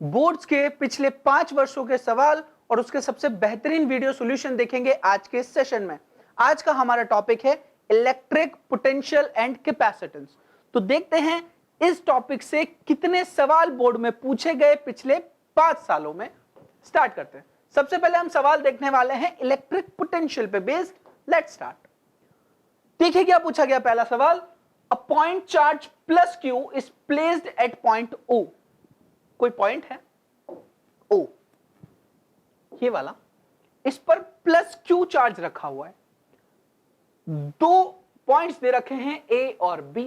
Boards के पिछले 5 वर्षों के सवाल और उसके सबसे बेहतरीन वीडियो सॉल्यूशन देखेंगे आज के सेशन में। आज का हमारा टॉपिक है इलेक्ट्रिक पोटेंशियल एंड कैपेसिटेंस। तो देखते हैं इस टॉपिक से कितने सवाल बोर्ड में पूछे गए पिछले 5 सालों में। स्टार्ट करते हैं। सबसे पहले हम सवाल देखने वाले हैं इलेक्ट्रिक पोटेंशियल पे बेस्ड। Let's start. देखिए क्या पूछा गया। पहला सवाल, a point charge plus Q is placed at point O. कोई पॉइंट है ओ, ये वाला, इस पर प्लस क्यू चार्ज रखा हुआ है। दो पॉइंट्स दे रखे हैं ए और बी।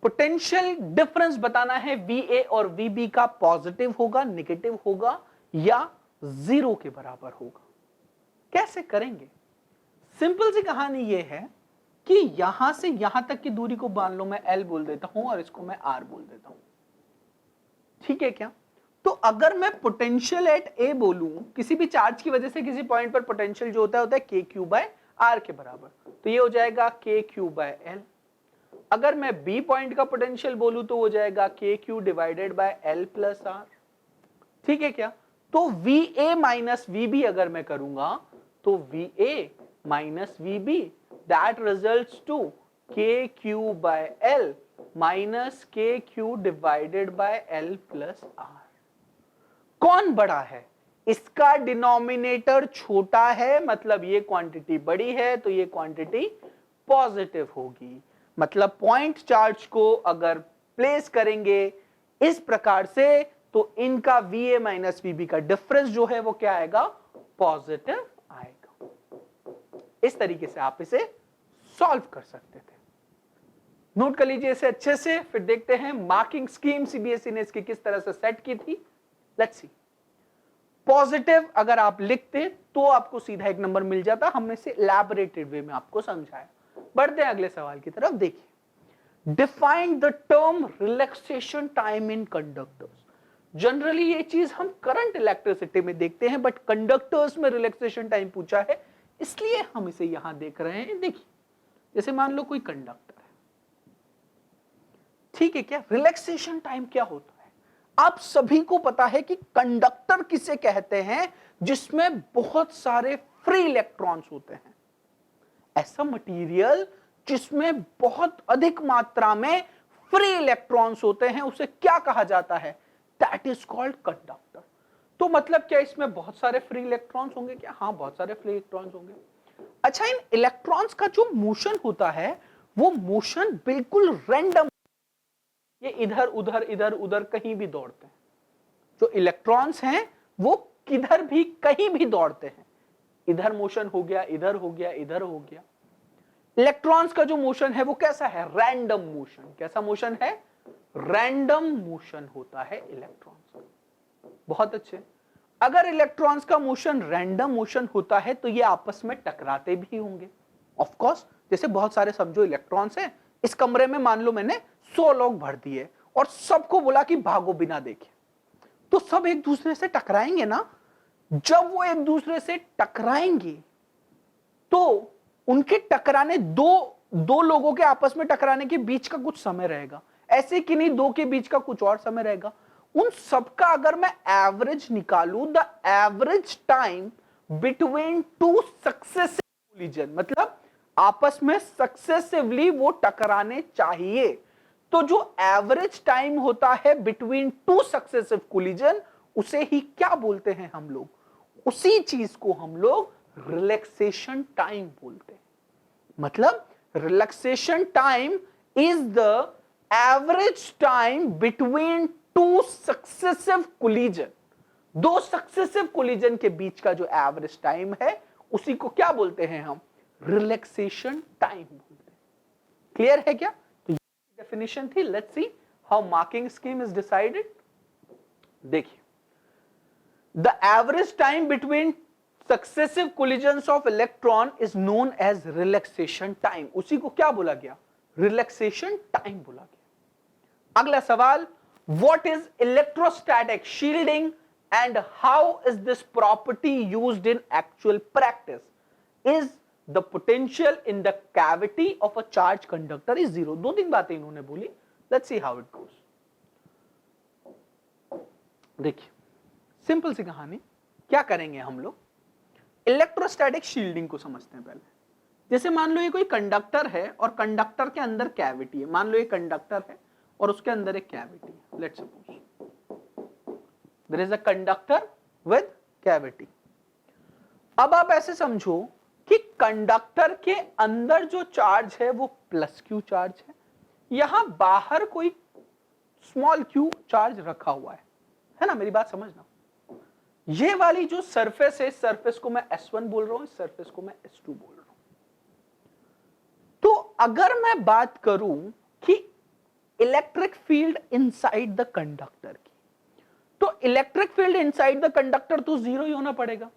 पोटेंशियल डिफरेंस बताना है वीए और वीबी का, पॉजिटिव होगा, नेगेटिव होगा या जीरो के बराबर होगा। कैसे करेंगे? सिंपल सी कहानी यह है कि यहां से यहां तक की दूरी को मान लो मैं एल बोल देता हूं और इसको मैं आर बोल देता हूं। ठीक है क्या? तो अगर मैं पोटेंशियल एट ए बोलूं, किसी भी चार्ज की वजह से किसी पॉइंट पर पोटेंशियल जो होता है के क्यू बाय आर के बराबर, तो ये हो जाएगा के क्यू बाय एल। अगर मैं बी पॉइंट का पोटेंशियल बोलूं तो हो जाएगा K Q divided by L plus R. ठीक है क्या? तो V A minus V B अगर मैं करूंगा तो V A minus V B that results to K Q by L minus K Q divided by L plus R. कौन बड़ा है? इसका डिनोमिनेटर छोटा है, मतलब ये क्वांटिटी बड़ी है तो ये क्वांटिटी पॉजिटिव होगी। मतलब पॉइंट चार्ज को अगर प्लेस करेंगे इस प्रकार से तो इनका वीए माइनस वीबी का डिफरेंस जो है वो क्या आएगा? पॉजिटिव आएगा। इस तरीके से आप इसे सॉल्व कर सकते थे। नोट कर लीजिए इसे अच्छे से, फिर देखते हैं मार्किंग स्कीम सीबीएसई ने इसकी किस तरह से सेट की थी। Let's C. पॉजिटिव अगर आप लिखते तो आपको सीधा 1 नंबर मिल जाता। हमने इसे इलैबोरेटेड वे में आपको समझाया। बढ़ते हैं अगले सवाल की तरफ। देखिए, define the term relaxation time in conductors. Generally ये चीज हम करंट इलेक्ट्रिसिटी में देखते हैं, बट कंडक्टर्स में रिलैक्सेशन टाइम पूछा है, इसलिए हम इसे यहां देख रहे हैं। देखिए, जैसे मान लो कोई कंडक्टर है, ठीक है क्या? रिलैक्सेशन टाइम क्या होता है? आप सभी को पता है कि कंडक्टर किसे कहते हैं जिसमें बहुत सारे फ्री इलेक्ट्रॉन्स होते हैं। ऐसा मटेरियल जिसमें बहुत अधिक मात्रा में फ्री इलेक्ट्रॉन्स होते हैं उसे क्या कहा जाता है? That is called conductor. तो मतलब क्या इसमें बहुत सारे फ्री इलेक्ट्रॉन्स होंगे क्या? हाँ, बहुत सारे फ्री इलेक्ट्रॉन्स होंगे। अच्छा, इन इलेक्ट्रॉन्स का जो मोशन होता है वो मोशन बिल्कुल रैंडम, ये इधर उधर कहीं भी दौड़ते हैं। जो इलेक्ट्रॉन्स हैं वो किधर भी कहीं भी दौड़ते हैं। इधर मोशन हो गया, इधर हो गया, इधर हो गया। इलेक्ट्रॉन्स का जो मोशन है वो कैसा है? Random motion. कैसा मोशन है? रैंडम मोशन होता है इलेक्ट्रॉन्स का। बहुत अच्छे। अगर इलेक्ट्रॉन्स का मोशन रैंडम मोशन होता है तो ये आपस में टकराते भी होंगे। ऑफ कोर्स, जैसे बहुत सारे समझो इलेक्ट्रॉन्स हैं, इस कमरे में मान लो मैंने 100 लोग भर दिए और सबको बोला कि भागो बिना देखे, तो सब एक दूसरे से टकराएंगे ना। जब वो एक दूसरे से टकराएंगे तो उनके टकराने, दो लोगों के आपस में टकराने के बीच का कुछ समय रहेगा, ऐसे कि नहीं दो के बीच का कुछ और समय रहेगा। उन सबका अगर मैं एवरेज निकालूं, the average time between two successive collision, मतलब आपस में सक्सेसिवली वो टकराने चाहिए, तो जो एवरेज टाइम होता है बिटवीन टू सक्सेसिव कोलिजन उसे ही क्या बोलते हैं हम लोग? उसी चीज को हम लोग रिलैक्सेशन टाइम बोलते हैं। मतलब relaxation time is the average time between two successive collision. दो सक्सेसिव कोलिजन के बीच का जो एवरेज टाइम है उसी को क्या बोलते हैं हम? रिलैक्सेशन टाइम बोलते हैं। क्लियर है क्या? तो ये डेफिनेशन थी। Let's see how marking scheme is decided. देखिए, the average time between successive collisions of electron is known as relaxation time. उसी को क्या बोला गया? रिलैक्सेशन टाइम बोला गया। अगला सवाल, what is electrostatic shielding and how is this property used in actual practice? Is the potential in the cavity of a charge conductor is zero. 2-3 बातें इन्होंने बोली। Let's see how it goes. देखिए simple सी कहानी, क्या करेंगे हम लोग, electrostatic shielding को समझते हैं पहले। जैसे मान लो ये कोई कंडक्टर है और कंडक्टर के अंदर कैविटी है, मान लो ये कंडक्टर है और उसके अंदर एक कैविटी है। Let's suppose there is a conductor with cavity. अब आप ऐसे समझो कि कंडक्टर के अंदर जो चार्ज है वो प्लस क्यू चार्ज है, यहां बाहर कोई स्मॉल क्यू चार्ज रखा हुआ है ना, मेरी बात समझना। ये वाली जो सरफेस है, इस सरफेस को मैं S1 बोल रहा हूं, इस सरफेस को मैं S2 बोल रहा हूं। तो अगर मैं बात करूं कि electric field inside the conductor की, तो electric field inside the conductor तो जीरो ही होना पड़ेगा।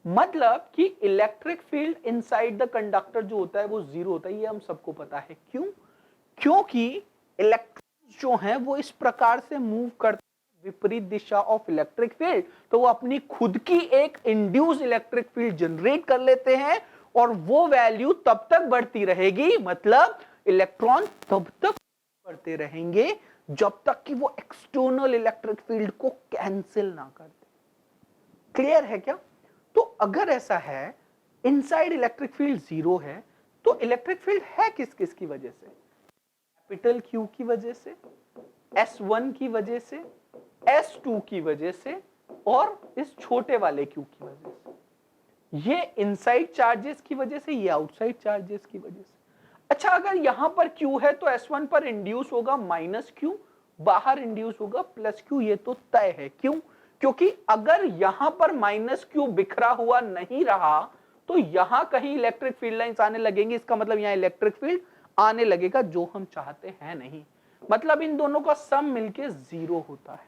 मतलब कि electric field inside the conductor जो होता है वो जीरो होता है, ये हम सबको पता है। क्यों? क्योंकि इलेक्ट्रॉन्स जो हैं वो इस प्रकार से मूव करते हैं विपरीत दिशा ऑफ इलेक्ट्रिक फील्ड, तो वो अपनी खुद की एक इंड्यूस इलेक्ट्रिक फील्ड जनरेट कर लेते हैं और वो वैल्यू तब तक बढ़ती रहेगी, मतलब इलेक्ट्रॉन तब तक बढ़ते रहेंगे जब तक कि वो एक्सटर्नल इलेक्ट्रिक फील्ड को कैंसिल ना कर दे। क्लियर है क्या? तो अगर ऐसा है, इनसाइड इलेक्ट्रिक फील्ड जीरो है, तो इलेक्ट्रिक फील्ड है किस किस की वजह से? कैपिटल Q की वजह से, S1 की वजह से, S2 की वजह से और इस छोटे वाले Q की वजह से। ये इनसाइड चार्जेस की वजह से, ये आउटसाइड चार्जेस की वजह से। अच्छा, अगर यहां पर Q है तो S1 पर इंड्यूस होगा माइनस Q, बाहर इंड्यूस होगा प्लस Q, ये तो तय है। क्यों? क्योंकि अगर यहां पर माइनस Q बिखरा हुआ नहीं रहा तो यहां कहीं इलेक्ट्रिक फील्ड लाइंस आने लगेंगी, इसका मतलब यहां इलेक्ट्रिक फील्ड आने लगेगा, जो हम चाहते हैं नहीं। मतलब इन दोनों का सम मिलके जीरो होता है।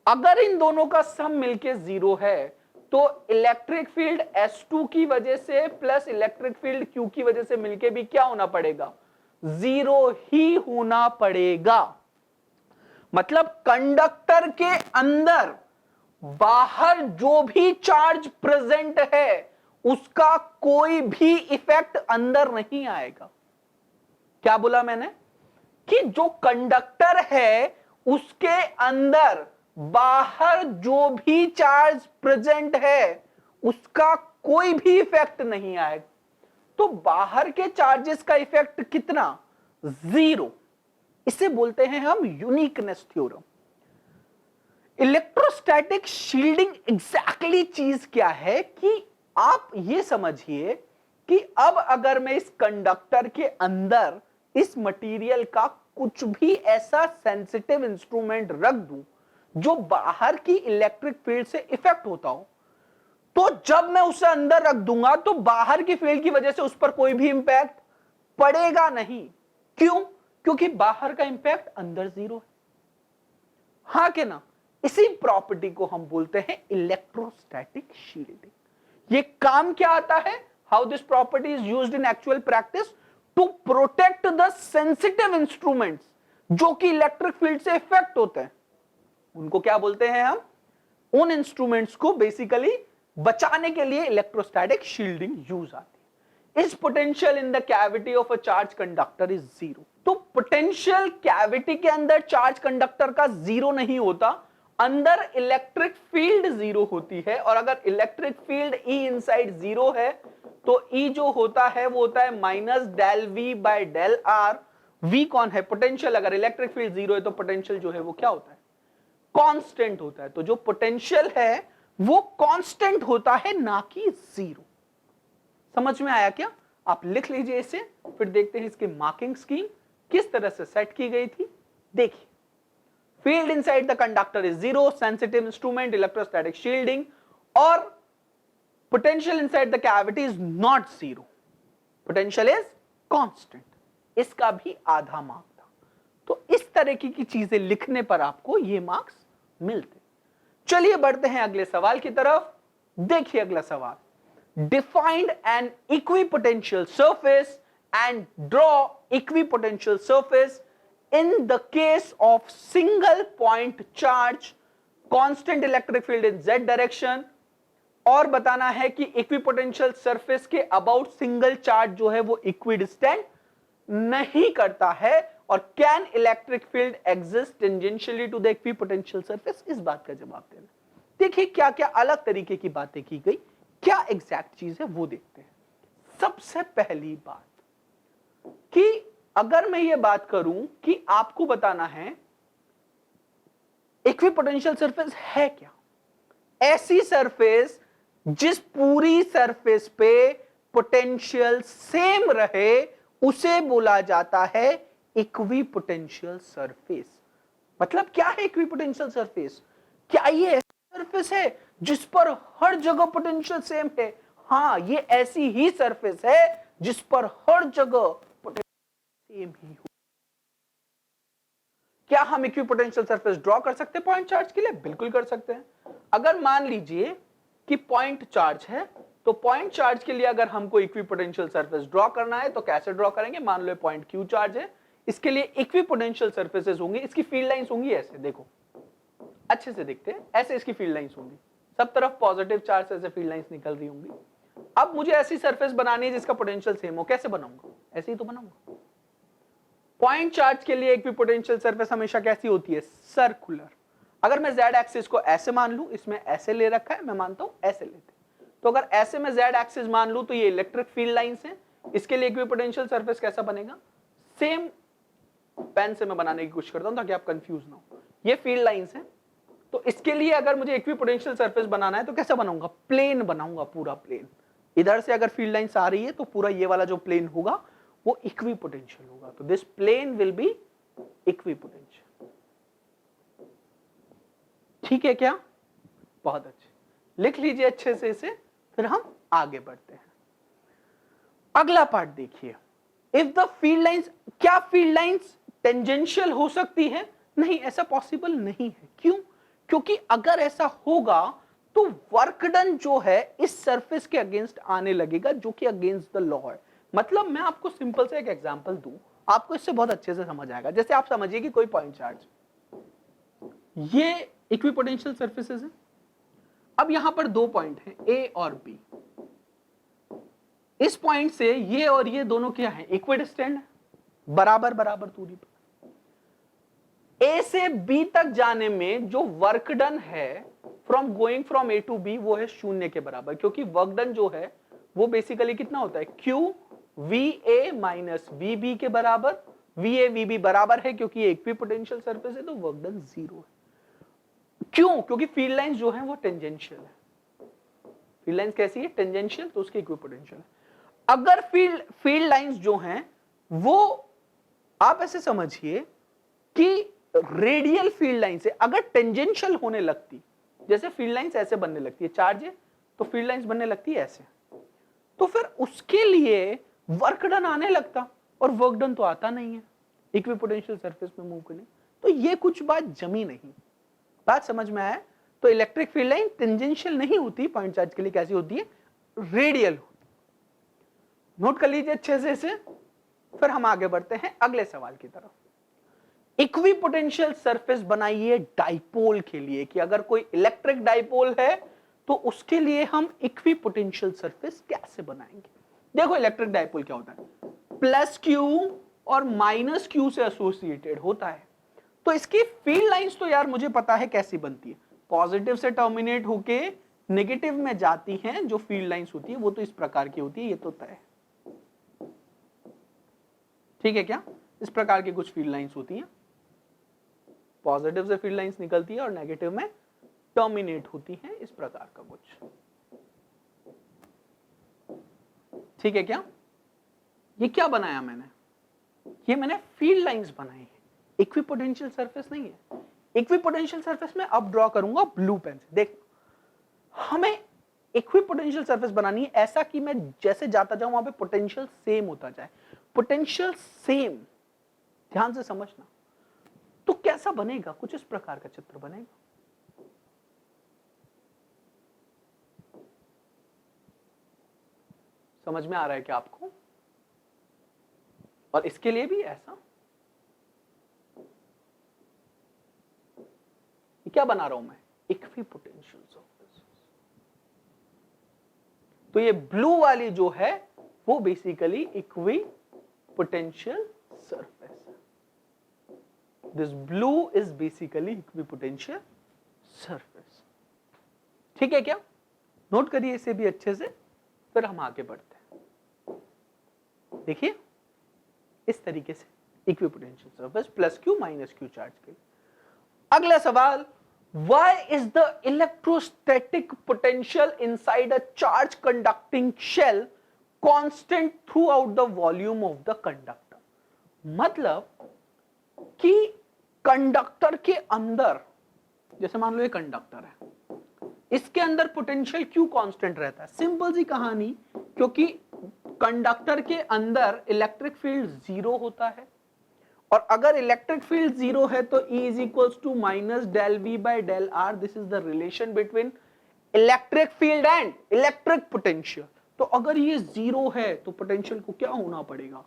अगर इन दोनों का सम मिलके जीरो है तो इलेक्ट्रिक फील्ड S2 की वजह से प्लस इलेक्ट्रिक फील्ड Q की वजह से मिलके भी क्या होना पड़ेगा? जीरो ही होना पड़ेगा। मतलब कंडक्टर के अंदर बाहर जो भी चार्ज प्रेजेंट है उसका कोई भी इफेक्ट अंदर नहीं आएगा। क्या बोला मैंने? कि जो कंडक्टर है उसके अंदर बाहर जो भी चार्ज प्रेजेंट है उसका कोई भी इफेक्ट नहीं आएगा। तो बाहर के चार्जेस का इफेक्ट कितना? जीरो। इसे बोलते हैं हम uniqueness theorem. Electrostatic shielding exactly चीज क्या है कि आप ये समझिए कि अब अगर मैं इस कंडक्टर के अंदर इस मटेरियल का कुछ भी ऐसा सेंसिटिव इंस्ट्रूमेंट रख दूं जो बाहर की इलेक्ट्रिक फील्ड से इफेक्ट होता हो, तो जब मैं उसे अंदर रख दूंगा तो बाहर की फील्ड की वजह से उस पर कोई भी इंपैक्ट पड़ेगा नहीं। क्यों? क्योंकि बाहर का इंपैक्ट अंदर जीरो है। हां के ना? इसी प्रॉपर्टी को हम बोलते हैं इलेक्ट्रोस्टैटिक शील्डिंग। ये काम क्या आता है? How this property is used in actual practice to protect the sensitive instruments जो कि इलेक्ट्रिक फील्ड से इफेक्ट होते हैं। उनको क्या बोलते हैं हम? उन इंस्ट्रूमेंट्स को बेसिकली बचाने के लिए इलेक्ट्रोस्टैटिक शील्डिंग यूज आती है। इस potential in the cavity of a charge conductor is zero. तो पोटेंशियल कैविटी के अंदर चार्ज कंडक्टर का जीरो नहीं होता, अंदर इलेक्ट्रिक फील्ड जीरो होती है। और अगर electric field E inside zero है तो E जो होता है वो होता है minus del V by del R। V कौन है? पोटेंशियल। अगर इलेक्ट्रिक फील्ड जीरो है तो पोटेंशियल जो है वो क्या होता है? कांस्टेंट होता है। तो जो पोटेंशियल है वो कांस्टेंट होता है, ना कि जीरो। समझ में आया क्या? आप लिख लीजिए इसे, फिर देखते हैं इसकी मार्किंग स्कीम किस तरह से सेट की गई थी। देखिए, field inside the conductor is zero, sensitive instrument, electrostatic shielding, और potential inside the cavity is not zero, potential is constant. इसका भी आधा मार्क था। तो इस तरह की चीजें लिखने पर आपको ये मार्क्स मिलते। चलिए बढ़ते हैं अगले सवाल की तरफ। देखिए अगला सवाल, defined an equipotential surface and draw equipotential surface in the case of single point charge, constant electric field in z direction, और बताना है कि इक्विपोटेंशियल सरफेस के अबाउट सिंगल चार्ज जो है वो इक्विडिस्टेंट नहीं करता है और can electric field exist tangentially to the equipotential surface, इस बात का जवाब देना। देखिए क्या क्या अलग तरीके की बातें की गई, क्या एग्जैक्ट चीज है वो देखते हैं। सबसे पहली बात कि अगर मैं ये बात करूं कि आपको बताना है इक्विपोटेंशियल सरफेस है क्या, ऐसी सरफेस जिस पूरी सरफेस पे पोटेंशियल सेम रहे उसे बोला जाता है इक्विपोटेंशियल सरफेस। मतलब क्या है इक्विपोटेंशियल सरफेस? क्या ये ऐसी सरफेस है जिस पर हर जगह पोटेंशियल सेम है? हां, ये ऐसी ही सरफेस है जिस पर हर जगह पोटेंशियल सेम ही हो। क्या हम इक्विपोटेंशियल सरफेस ड्रॉ कर सकते हैं पॉइंट चार्ज के लिए? बिल्कुल कर सकते हैं। अगर मान लीजिए कि पॉइंट चार्ज है, तो पॉइंट चार्ज के लिए अगर हमको इक्विपोटेंशियल सरफेस ड्रॉ करना है तो कैसे ड्रॉ करेंगे? मान लो पॉइंट क्यू चार्ज है, इसके लिए इक्विपोटेंशियल सरफेसेस होंगी, इसकी फील्ड लाइंस होंगी ऐसे, देखो अच्छे से देखते हैं, ऐसे इसकी फील्ड लाइंस होंगी, सब तरफ पॉजिटिव चार्ज से ऐसे फील्ड लाइंस निकल रही होंगी। अब मुझे ऐसी सरफेस बनानी है जिसका पोटेंशियल सेम हो, कैसे बनाऊंगा? ऐसे ही तो बनाऊंगा। पॉइंट चार्ज के लिए इक्विपोटेंशियल सरफेस हमेशा कैसी होती है? सर्कुलर। अगर मैं z एक्सिस को ऐसे मान लूं, इसमें ऐसे ले रखा है, मैं मानता हूं ऐसे लेते, तो अगर ऐसे में z एक्सिस मान लूं तो ये इलेक्ट्रिक फील्ड लाइंस है, इसके लिए इक्विपोटेंशियल सरफेस कैसा बनेगा? सेम पेन से मैं बनाने की कोशिश करता हूं ताकि आप कंफ्यूज ना हो। ये फील्ड लाइंस है, तो इसके लिए अगर मुझे इक्विपोटेंशियल सरफेस बनाना है तो कैसा बनाऊंगा? प्लेन बनाऊंगा, पूरा प्लेन। इधर से अगर फील्ड लाइंस आ रही है तो पूरा ये वाला जो प्लेन होगा वो इक्विपोटेंशियल होगा, तो this plane will be equipotential. ठीक है क्या? बहुत अच्छे, लिख लीजिए अच्छे से इसे, फिर हम आगे बढ़ते हैं। अगला पार्ट देखिए, इफ द फील्ड लाइंस, क्या फील्ड लाइंस टेंजेंशियल हो सकती है? नहीं, ऐसा पॉसिबल नहीं है। क्यों? क्योंकि अगर ऐसा होगा तो वर्क डन जो है इस सरफेस के अगेंस्ट आने लगेगा, जो कि अगेंस्ट द लॉ है। मतलब मैं आपको सिंपल से एक एग्जांपल दूं, आपको इससे बहुत अच्छे से समझ आएगा। जैसे आप समझिए कि कोई पॉइंट चार्ज, ये इक्विपोटेंशियल सरफेसेस है। अब यहां पर दो पॉइंट हैं, ए और बी। इस पॉइंट से ये और ये दोनों क्या है? इक्विडिस्टेंट है, बराबर बराबर दूरी पर। ए से बी तक जाने में जो वर्क डन है from going from A to B, वो है 0 के बराबर, क्योंकि वर्क डन जो है वो बेसिकली कितना होता है? Q V A minus V B के बराबर। वी ए वी बी बराबर है क्योंकि ये इक्विपोटेंशियल सरफेस है, तो वर्क डन 0 है। क्यों? क्योंकि फील्ड लाइंस जो है वो टेंजेंशियल है। फील्ड लाइंस कैसी है? टेंजेंशियल, तो उसकी इक्विपोटेंशियल है। अगर फील्ड लाइंस जो हैं वो आप ऐसे समझिए कि रेडियल फील्ड लाइन से अगर टेंजेंशियल होने लगती, जैसे फील्ड लाइंस ऐसे बनने लगती है, चार्ज है तो फील्ड लाइंस बनने लगती है ऐसे, तो फिर उसके लिए वर्क डन आने लगता, और वर्क डन तो आता नहीं है इक्विपोटेंशियल सरफेस में मूव करने। तो ये कुछ बात जमी नहीं, बात समझ में आया? तो इलेक्ट्रिक फील्ड लाइन टेंजेंशियल नहीं होती पॉइंट चार्ज के लिए, कैसी होती है? रेडियल होती। नोट कर लीजिए अच्छे से इसे, फिर हम आगे बढ़ते हैं अगले सवाल की तरफ। इक्विपोटेंशियल सरफेस बनाइए डाइपोल के लिए, कि अगर कोई इलेक्ट्रिक डाइपोल है तो उसके लिए हम इक्विपोटेंशियल सरफेस कैसे बनाएंगे? देखो इलेक्ट्रिक डाइपोल क्या होता है? प्लस क्यू और माइनस क्यू से एसोसिएटेड होता है। तो इसकी फील्ड लाइंस तो यार मुझे पता है कैसी बनती है, पॉजिटिव से टर्मिनेट होके नेगेटिव में जाती हैं। जो फील्ड लाइंस होती है वो तो इस प्रकार की होती है, ये तो तय है। ठीक है क्या? इस प्रकार की कुछ फील्ड लाइंस होती हैं, पॉजिटिव से फील्ड लाइंस निकलती है और नेगेटिव में टर्मिनेट होती हैं, इस प्रकार का कुछ। ठीक है क्या? ये क्या बनाया मैंने? ये मैंने फील्ड लाइंस बनाई है, इक्विपोटेंशियल सरफेस नहीं है। इक्विपोटेंशियल सरफेस में अब ड्रॉ करूंगा ब्लू पेन से। देख, हमें इक्विपोटेंशियल सरफेस बनानी है ऐसा कि मैं जैसे जाता जाऊं वहां पे पोटेंशियल सेम होता जाए। पोटेंशियल सेम, ध्यान से समझना। तो कैसा बनेगा? कुछ इस प्रकार का चित्र बनेगा। समझ में आ रहा है क्या आपको? और इसके लिए भी ऐसा, क्या बना रहा हूं मैं? Equipotential surface. तो ये ब्लू वाली जो है वो बेसिकली इक्विपोटेंशियल सरफेस है। This blue is basically equipotential surface. ठीक है क्या? नोट करिए इसे भी अच्छे से, फिर हम आगे बढ़ते हैं। देखिए इस तरीके से equipotential surface plus Q minus Q charge के। अगला सवाल, why is the electrostatic potential inside a charge conducting shell constant throughout the volume of the conductor? मतलब कि कंडक्टर के अंदर, जैसे मान लो ये कंडक्टर है, इसके अंदर पोटेंशियल क्यों कांस्टेंट रहता है? सिंपल सी कहानी, क्योंकि कंडक्टर के अंदर इलेक्ट्रिक फील्ड जीरो होता है, और अगर इलेक्ट्रिक फील्ड जीरो है तो E is equals to minus del V by del R. This is the relation between electric field and electric potential. तो अगर ये जीरो है तो पोटेंशियल को क्या होना पड़ेगा?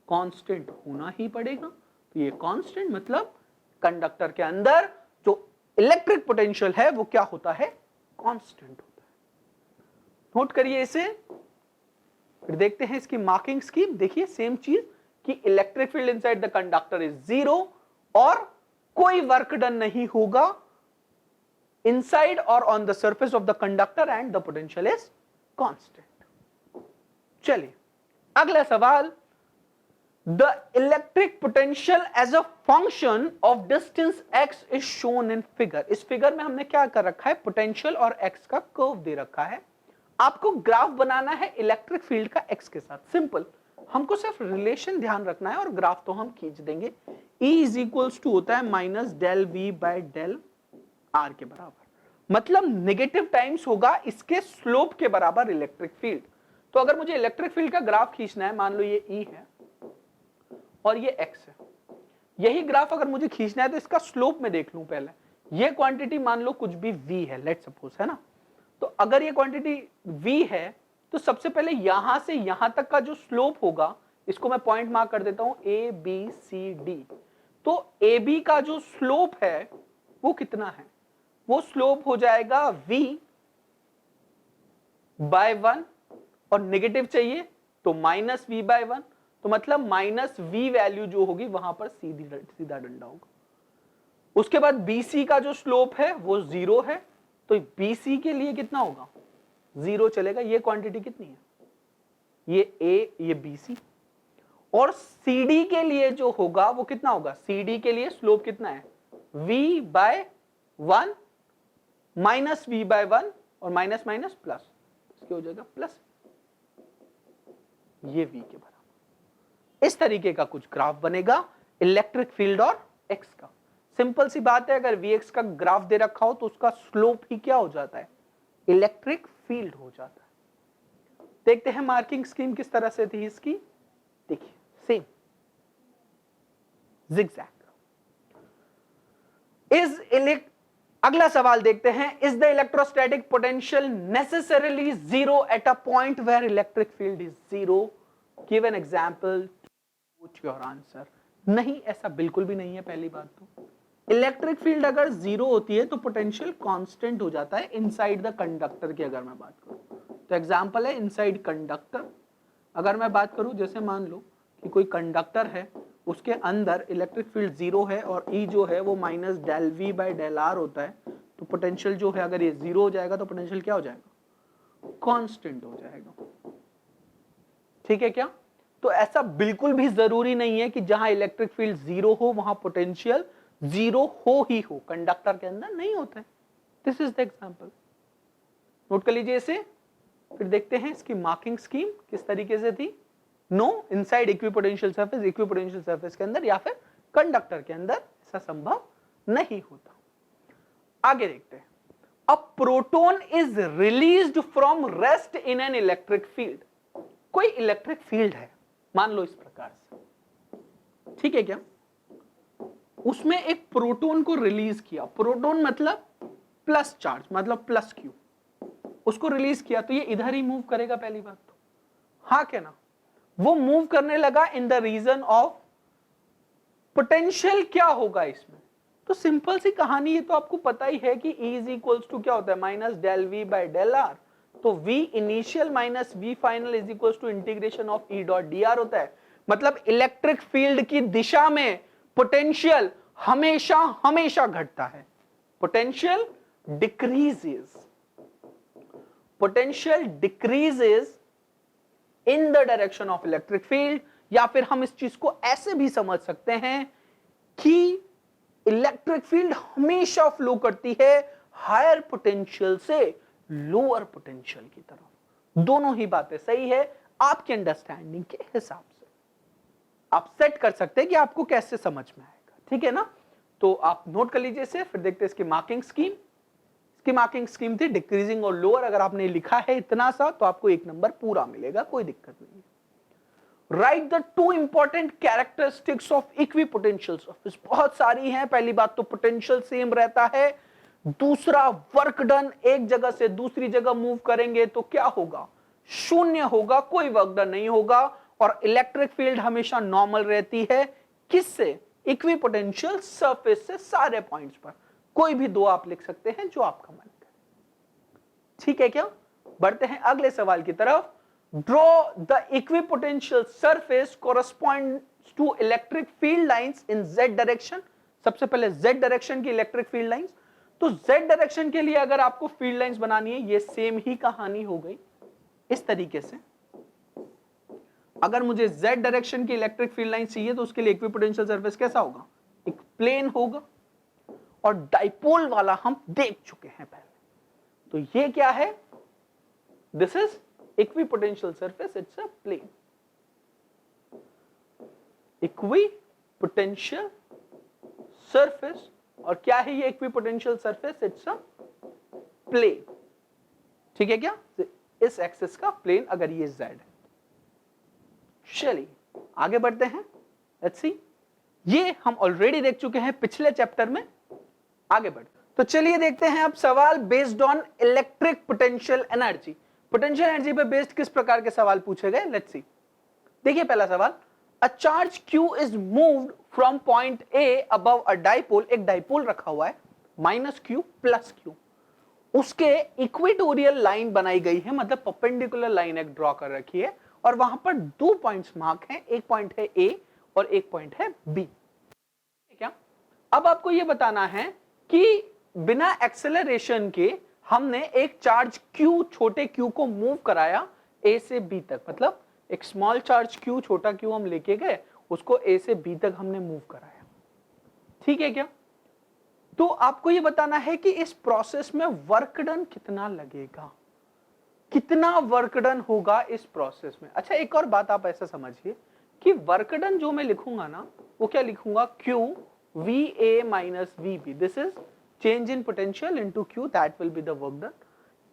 कांस्टेंट होना ही पड़ेगा। तो ये कांस्टेंट मतलब कंडक्टर के अंदर जो इलेक्ट्रिक पोटेंशियल है वो क्या होता है? कांस्टेंट होता है। नोट करिए इसे, फिर देखते हैं इसकी मार्किंग स्कीम। देखिए सेम चीज कि electric field inside the conductor is zero और कोई वर्क डन नहीं होगा इनसाइड और on the surface of the conductor and the potential is constant. चलिए अगला सवाल, the electric potential as a function of distance x is shown in figure. इस figure में हमने क्या कर रखा है? पोटेंशियल और x का कर्व दे रखा है। आपको ग्राफ बनाना है इलेक्ट्रिक फील्ड का x के साथ। सिंपल, हमको सिर्फ रिलेशन ध्यान रखना है और ग्राफ तो हम खींच देंगे। E इज इक्वल्स टू होता है minus del V by del R के बराबर, मतलब नेगेटिव टाइम्स होगा इसके स्लोप के बराबर इलेक्ट्रिक फील्ड। तो अगर मुझे इलेक्ट्रिक फील्ड का ग्राफ खींचना है, मान लो ये E है और ये x है, यही ग्राफ अगर मुझे खींचना है तो इसका स्लोप में देख लूं पहले। ये क्वांटिटी मान लो कुछ भी v है, लेट्स सपोज, है ना। तो अगर ये क्वांटिटी v है तो सबसे पहले यहां से यहां तक का जो स्लोप होगा, इसको मैं पॉइंट मार्क कर देता हूं a b c d। तो a b का जो स्लोप है वो कितना है? वो स्लोप हो जाएगा v बाय 1 और नेगेटिव चाहिए तो माइनस v बाय 1। तो मतलब माइनस v वैल्यू जो होगी वहां पर सीधा डंडा होगा। उसके बाद bc का जो स्लोप है वो जीरो है, तो bc के लिए कितना होगा? जीरो चलेगा। ये क्वांटिटी कितनी है? ये a, ये bc। और cd के लिए जो होगा वो कितना होगा? cd के लिए स्लोप कितना है? v by 1 minus v by 1 और माइनस माइनस प्लस, इसके हो जाएगा प्लस, ये v के बराबर। इस तरीके का कुछ ग्राफ बनेगा इलेक्ट्रिक फील्ड और x का। सिंपल सी बात है, अगर vx का ग्राफ दे रखा हो तो उसका स्लोप ही क्या हो जाता है? इलेक्ट्रिक फील्ड हो जाता है। देखते हैं मार्किंग स्कीम किस तरह से थी इसकी। देखिए सेम zigzag। अगला सवाल देखते हैं, is the electrostatic potential necessarily zero at a point where electric field is zero? Give an example, put your answer. नहीं, ऐसा बिल्कुल भी नहीं है। पहली बात तो इलेक्ट्रिक फील्ड अगर जीरो होती है तो पोटेंशियल कांस्टेंट हो जाता है इनसाइड द कंडक्टर की। अगर मैं बात करूं तो एग्जांपल है इनसाइड कंडक्टर। अगर मैं बात करूं, जैसे मान लो कि कोई कंडक्टर है, उसके अंदर इलेक्ट्रिक फील्ड जीरो है और E जो है वो minus del V by del R होता है, तो पोटेंशियल जो है अगर ये जीरो हो जाएगा तो पोटेंशियल क्या हो जाएगा? कांस्टेंट हो जाएगा। ठीक है क्या? तो ऐसा बिल्कुल भी जरूरी नहीं है कि जहां इलेक्ट्रिक फील्ड जीरो हो वहां पोटेंशियल जीरो हो ही हो। कंडक्टर के अंदर नहीं होता है। This is the example. Note कर लीजिए इसे, फिर देखते हैं इसकी मार्किंग स्कीम किस तरीके से थी। No inside equipotential surface, equipotential surface के अंदर या फिर कंडक्टर के अंदर ऐसा संभव नहीं होता। आगे देखते हैं, a proton is released from rest in an electric field. कोई इलेक्ट्रिक फील्ड है, मान लो इस प्रकार से, ठीक है क्या? उसमें एक प्रोटॉन को रिलीज किया। प्रोटॉन मतलब प्लस चार्ज, मतलब प्लस क्यू। उसको रिलीज किया तो ये इधर ही मूव करेगा, पहली बात तो। हाँ क्या ना? वो मूव करने लगा in the region of potential. क्या होगा इसमें? तो सिंपल सी कहानी, ये तो आपको पता ही है कि E इज इक्वल्स टू क्या होता है? Minus del V by del R. तो V initial minus V final is equals to integration of E dot dr होता है। मतलब इलेक्ट्रिक फील्ड की दिशा में पोटेंशियल हमेशा हमेशा घटता है। Potential decreases, potential decreases in the direction of electric field, या फिर हम इस चीज को ऐसे भी समझ सकते हैं कि इलेक्ट्रिक फील्ड हमेशा फ्लो करती है हायर पोटेंशियल से लोअर पोटेंशियल की तरफ। दोनों ही बातें सही है आपकी अंडरस्टैंडिंग के हिसाब से। आप सेट कर सकते हैं कि आपको कैसे समझ में आएगा, ठीक है ना। तो आप नोट कर लीजिए इसे, फिर देखते हैं इसकी मार्किंग स्कीम। इसकी मार्किंग स्कीम थी डिक्रीजिंग और लोअर। अगर आपने लिखा है इतना सा तो आपको 1 नंबर पूरा मिलेगा, कोई दिक्कत नहीं है। Right the 2 important characteristics of equipotential surface. बहुत सारी हैं। पहली बात तो पोटेंशियल सेम रहता है, दूसरा वर्क डन एक जगह से दूसरी जगह मूव करेंगे तो क्या होगा, शून्य होगा, कोई वर्क डन नहीं होगा। और इलेक्ट्रिक फील्ड हमेशा नॉर्मल रहती है, किससे, इक्विपोटेंशियल सरफेस से सारे पॉइंट्स पर। कोई भी 2 आप लिख सकते हैं जो आपका मन करे, ठीक है क्या। बढ़ते हैं अगले सवाल की तरफ। Draw the equipotential surface corresponds to electric field lines in Z direction. सबसे पहले जेड डायरेक्शन की इलेक्ट्रिक फील्ड लाइंस। तो जेड डायरेक्शन के लिए अगर आपको फील्ड लाइंस बनानी है, ये सेम ही कहानी हो गई इस तरीके से। अगर मुझे जेड डायरेक्शन की इलेक्ट्रिक फील्ड लाइन चाहिए तो उसके लिए इक्विपोटेंशियल सरफेस कैसा होगा, एक प्लेन होगा। और डाइपोल वाला हम देख चुके हैं पहले। तो ये क्या है, this is equipotential surface, it's a plane. Equipotential surface, और क्या है ये equipotential surface, it's a plane, ठीक है क्या। इस एक्सिस का प्लेन अगर ये z है। चलिए आगे बढ़ते हैं, लेट्स सी। ये हम ऑलरेडी देख चुके हैं पिछले चैप्टर में। आगे बढ़ते तो चलिए देखते हैं अब सवाल based on electric potential energy. Potential energy पे बेस्ड किस प्रकार के सवाल पूछे गए, लेट्स सी। देखिए पहला सवाल, a charge q is moved from point A above a dipole. एक डाइपोल रखा हुआ है -q +q, उसके इक्वेटोरियल लाइन बनाई गई है, मतलब परपेंडिकुलर लाइन एक ड्रॉ कर रखी है, और वहां पर 2 पॉइंट्स मार्क हैं, एक पॉइंट है A और एक पॉइंट है B, क्या। अब आपको यह बताना है कि बिना एक्सेलरेशन के हमने एक चार्ज q, छोटे q को मूव कराया A से B तक, मतलब एक स्मॉल चार्ज q, छोटा q हम लेके गए, उसको A से B तक हमने मूव कराया, ठीक है क्या। तो आपको यह बताना है कि इस प्रोसेस में वर्क डन कितना लगेगा, कितना वर्क डन होगा इस प्रोसेस में। अच्छा एक और बात आप ऐसा समझिए कि वर्क डन जो मैं लिखूंगा ना, वो क्या लिखूंगा, Q VA - VB, this is change in potential into Q, that will be the work done.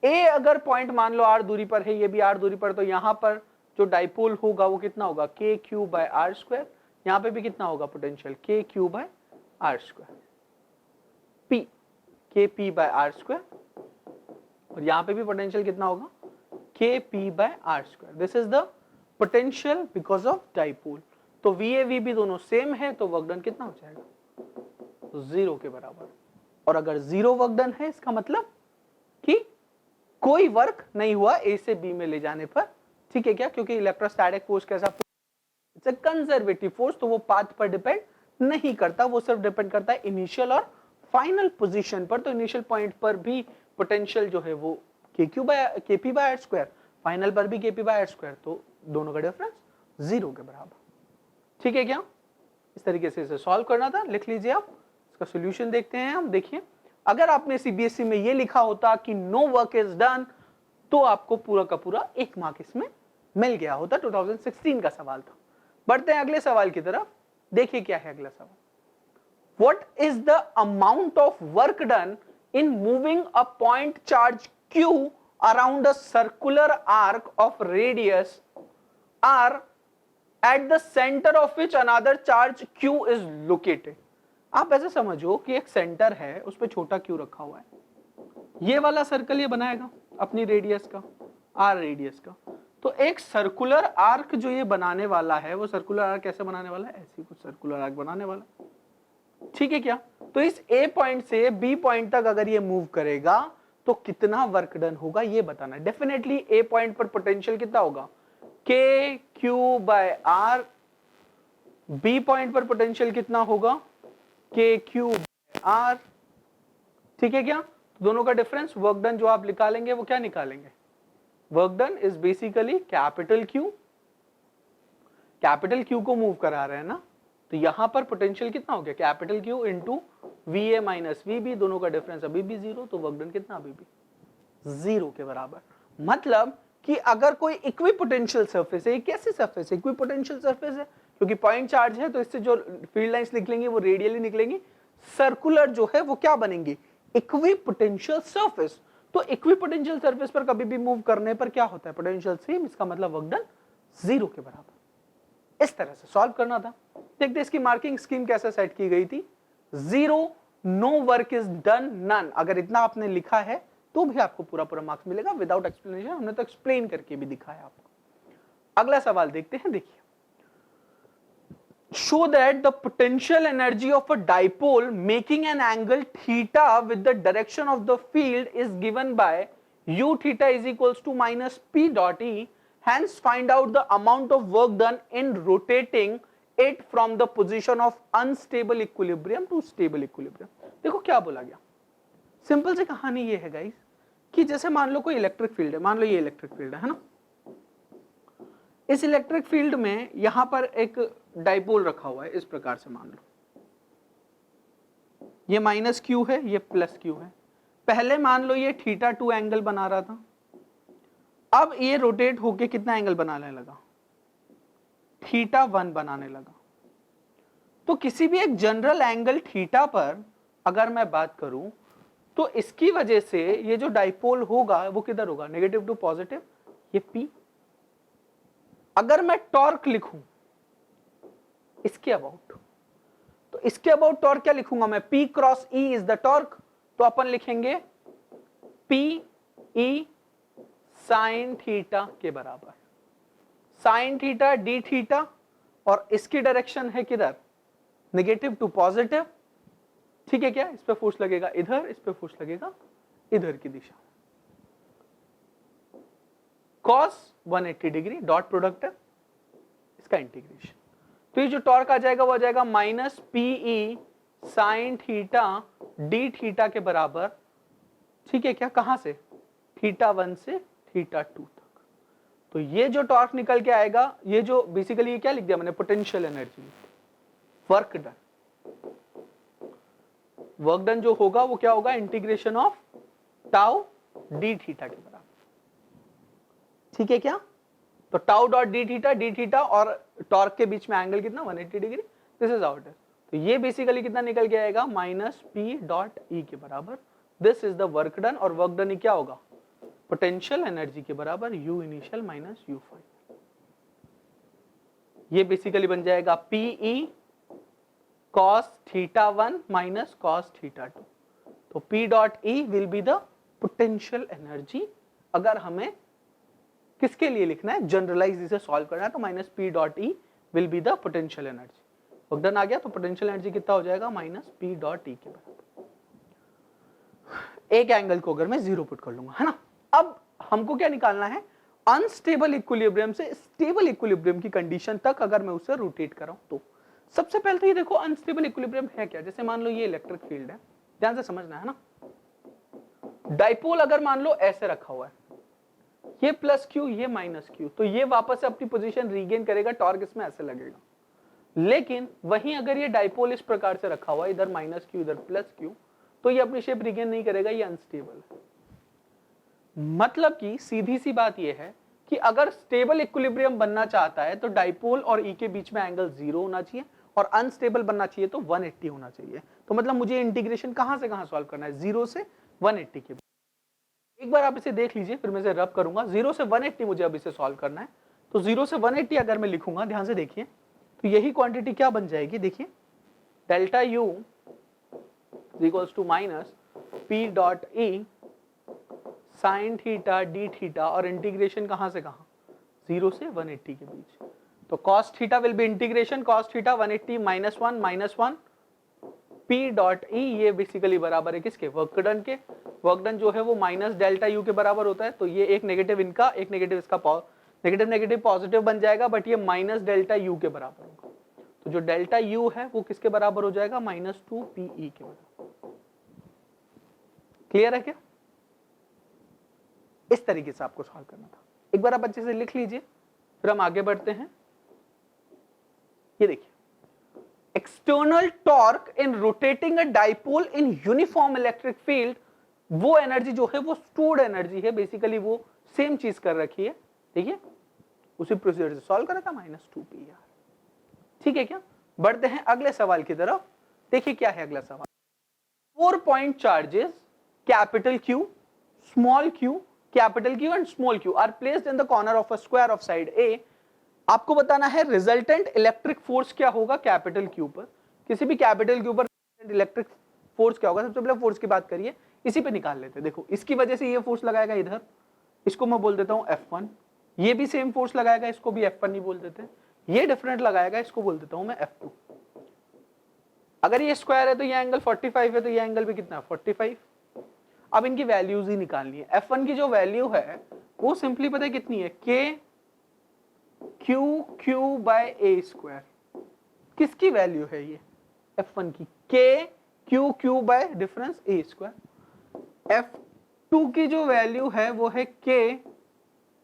A अगर पॉइंट मान लो r दूरी पर है, ये भी r दूरी पर, तो यहां पर जो डाइपोल होगा वो कितना होगा, KQ/r²। यहां पे भी कितना होगा पोटेंशियल, KQ/r², P KP/r², और यहां पे भी पोटेंशियल कितना होगा, KP/r²। This is the potential because of dipole. तो VA VB दोनों सेम है, तो वर्क डन कितना हो जाएगा, 0 के बराबर। और अगर 0 वर्क डन है, इसका मतलब कि कोई वर्क नहीं हुआ A से B में ले जाने पर, ठीक है क्या, क्योंकि इलेक्ट्रोस्टैटिक फोर्स कैसा, इट्स अ कंजर्वेटिव फोर्स, तो वो पाथ पर डिपेंड नहीं करता, वो सिर्फ डिपेंड करता है इनिशियल और फाइनल पोजीशन पर। तो इनिशियल पॉइंट पर भी पोटेंशियल जो है वो KP/r², फाइनल पर भी KP/r², तो दोनों का डिफरेंस 0 के बराबर, ठीक है क्या। इस तरीके से इसे सॉल्व करना था, लिख लीजिए आप। इसका सॉल्यूशन देखते हैं हम। देखिए अगर आपने CBSE में ये लिखा होता कि नो वर्क इज डन, तो आपको पूरा का पूरा 1 मार्क इसमें मिल गया होता, 2016 का सवाल था। बढ़ते हैं अगले सवाल की तरफ। देखिए क्या है अगला सवाल, what is the amount of work done in moving a point charge Q around a circular arc of radius R at the center of which another charge Q is located। आप ऐसे समझो कि एक सेंटर है, उस पर छोटा Q रखा हुआ है, ये वाला सर्कल ये बनाएगा अपनी रेडियस का, R रेडियस का। तो एक सर्कुलर आर्क जो ये बनाने वाला है, वो सर्कुलर आर्क कैसे बनाने वाला है, ऐसी कुछ सर्कुलर आर्क बनाने वाला, ठीक है क्या। तो इस A पॉइंट से B पॉइंट तक अगर ये मूव करेगा तो कितना वर्क डन होगा ये बताना है। डेफिनेटली A पॉइंट पर पोटेंशियल कितना होगा, KQ/R। B पॉइंट पर पोटेंशियल कितना होगा, के क्यूब आर, ठीक है क्या? तो दोनों का डिफरेंस वर्क डन जो आप निकालेंगे वो क्या निकालेंगे? Work done is basically capital Q, capital Q को मूव करा रहे हैं ना, तो यहां पर पोटेंशियल कितना हो गया? Capital Q into V A minus V B, दोनों का डिफरेंस अभी भी जीरो, तो वर्क डन कितना? अभी भी जीरो के बराबर। मतलब कि अगर कोई इक्विपोटेंशियल सरफेस है, कैसी सरफेस है? इक्विपोटेंशियल सरफेस है, क्योंकि पॉइंट चार्ज है तो इससे जो फील्ड लाइंस निकलेंगी वो रेडियली निकलेंगी, सर्कुलर जो है वो क्या बनेंगी? Equipotential surface. तो इक्विपोटेंशियल सरफेस पर कभी भी मूव करने पर क्या होता है? पोटेंशियल सेम, इसका मतलब वर्क डन जीरो के बराबर। इस तरह से सॉल्व करना था। देखते इसकी मार्किंग स्कीम कैसे सेट की गई थी। Zero, no work is done, none. अगर इतना आपने लिखा है तो भी आपको पूरा पूरा मार्क्स मिलेगा विदाउट एक्सप्लेनेशन, हमने तो एक्सप्लेन करके भी दिखाया आपको। अगला सवाल देखते हैं, देखिए, show that the potential energy of a dipole making an angle theta with the direction of the field is given by u theta is equals to minus p dot e, hence find out the amount of work done in rotating it from the position of unstable equilibrium to stable equilibrium। देखो क्या बोला गया, simple सी कहानी ये है guys कि जैसे मान लो कोई इलेक्ट्रिक फील्ड है, मान लो ये इलेक्ट्रिक फील्ड है ना, इस इलेक्ट्रिक फील्ड में यहां पर एक डाइपोल रखा हुआ है, इस प्रकार से मान लो, ये माइनस क्यू है, ये प्लस क्यू है। पहले मान लो ये थीटा 2 एंगल बना रहा था, अब ये रोटेट होके कितना एंगल बनाने लगा? थीटा 1 बनाने लगा। तो किसी भी एक जनरल एंगल थीटा पर अगर मैं बात करूं तो इसकी वजह से ये जो डाइपोल होगा वो किधर होगा? नेगेटिव टू पॉजिटिव, ये P। अगर मैं टॉर्क लिखूं इसके अबाउट, तो इसके अबाउट टॉर्क क्या लिखूंगा मैं? P cross E is the torque, तो अपन लिखेंगे P E साइन थीटा के बराबर। साइन थीटा डी थीटा, और इसकी डायरेक्शन है किधर? नेगेटिव टू पॉजिटिव, ठीक है क्या? इस पे फोर्स लगेगा इधर, इस पे फोर्स लगेगा इधर की दिशा। cos 180 डिग्री, डॉट प्रोडक्ट है, इसका इंटीग्रेशन, तो ये जो टॉर्क आ जाएगा वो आ जाएगा minus PE sine theta d theta के बराबर, ठीक है क्या? कहां से? थीटा 1 से थीटा 2 तक। तो ये जो टॉर्क निकल के आएगा, ये जो बेसिकली ये क्या लिख दिया मैंने? Potential energy, work done. Work done जो होगा वो क्या होगा? Integration of tau D theta के बराबर, ठीक है क्या? तो टाउ डॉट डी थीटा और टॉर्क के बीच में एंगल कितना? 180 डिग्री। This is out. तो ये बेसिकली कितना निकल के आएगा? माइनस पी डॉट ई के बराबर। This is the work done, और वर्क डन क्या होगा? पोटेंशियल एनर्जी के बराबर U initial minus U final. ये बेसिकली बन जाएगा PE cos theta 1 minus cos theta 2। तो P dot E will be the potential energy. अगर हमें किसके लिए लिखना है? जनरलाइज इसे सॉल्व करना है, तो minus P dot E will be the potential energy. Work done आ गया, तो पोटेंशियल एनर्जी कितना हो जाएगा? माइनस P डॉट E के बराबर। एक एंगल को अगर मैं जीरो पुट कर लूंगा, है ना। अब हमको क्या निकालना है? अनस्टेबल इक्विलिब्रियम से स्टेबल इक्विलिब्रियम की कंडीशन तक अगर मैं उसे रोटेट कराऊं तो सबसे पहले तो ये देखो अनस्टेबल इक्विलिब्रियम है क्या। जैसे मान लो ये इलेक्ट्रिक फील्ड है, ध्यान से समझना है ना। डाइपोल अगर मान लो ऐसे रखा हुआ है, ये प्लस क्यू ये माइनस क्यू, तो ये वापस से अपनी पोजीशन रीगेन करेगा, टॉर्क इसमें ऐसे लगेगा। लेकिन वहीं अगर ये डाइपोल इस प्रकार से रखा हुआ है, इधर माइनस क्यू इधर प्लस क्यू, तो ये अपनी शेप रीगेन नहीं करेगा, ये अनस्टेबल है। मतलब कि सीधी सी बात ये है कि अगर स्टेबल इक्विलिब्रियम बनना चाहता है तो डाइपोल और ई के बीच में एंगल 0 होना चाहिए, और अनस्टेबल बनना चाहिए तो 180 होना चाहिए। तो मतलब मुझे इंटीग्रेशन कहां से कहां सॉल्व करना है? 0 से 180 के बीच। एक बार आप इसे देख लीजिए, फिर मैं इसे रब करूंगा। 0 से 180 मुझे अब इसे सॉल्व करना है। तो 0 से 180 अगर मैं लिखूंगा, ध्यान से देखिए, तो यही क्वांटिटी क्या बन जाएगी? देखिए, delta U equals to minus P dot E sine theta d theta, और इंटीग्रेशन कहां से कहां? 0 से 180 के बीच। तो cos theta will be integration cos theta 180 minus 1 P dot ई, ये बेसिकली बराबर है किसके? वर्क डन के। वर्क डन जो है वो माइनस डेल्टा यू के बराबर होता है, तो ये एक नेगेटिव इनका, एक नेगेटिव इसका, नेगेटिव नेगेटिव पॉजिटिव बन जाएगा, बट ये माइनस डेल्टा यू के बराबर होगा। तो जो डेल्टा यू है वो किसके बराबर हो जाएगा, -2pe के बराबर। क्लियर है क्या? इस तरीके से आपको सॉल्व करना था। एक बार आप अच्छे से लिख लीजिए, फिर हम आगे बढ़ते हैं। ये देखिए, external torque in rotating a dipole in uniform electric field, वो एनर्जी जो है वो स्टोर्ड एनर्जी है, बेसिकली वो सेम चीज कर रखी है। देखिए उसी प्रोसीजर से सॉल्व करा था, -2p। ठीक है क्या? बढ़ते हैं अगले सवाल की तरफ। देखिए क्या है अगला सवाल। 4 point charges capital Q, small q, capital Q and small q are placed in the corner of a square of side A। आपको बताना है रिजल्टेंट इलेक्ट्रिक फोर्स क्या होगा कैपिटल Q पर। किसी भी कैपिटल Q पर इलेक्ट्रिक फोर्स क्या होगा? सबसे पहले फोर्स की बात करिए, इसी पे निकाल लेते हैं। देखो इसकी वजह से ये फोर्स लगाएगा इधर, इसको मैं बोल देता हूं F1। ये भी सेम फोर्स लगाएगा, इसको भी F1 ही बोल देते हैं। ये डिफरेंट लगाएगा, इसको बोल देता हूं मैं F2। अगर ये स्क्वायर है तो ये एंगल 45 है, तो ये एंगल भी कितना है 45। अब इनकी वैल्यूज ही निकालनी है। F1 की जो वैल्यू है वो सिंपली पता है कितनी है, K Q by A square. किसकी वैल्यू है ये? F1 की, K Q by difference A square. F2 की जो वैल्यू है वो है K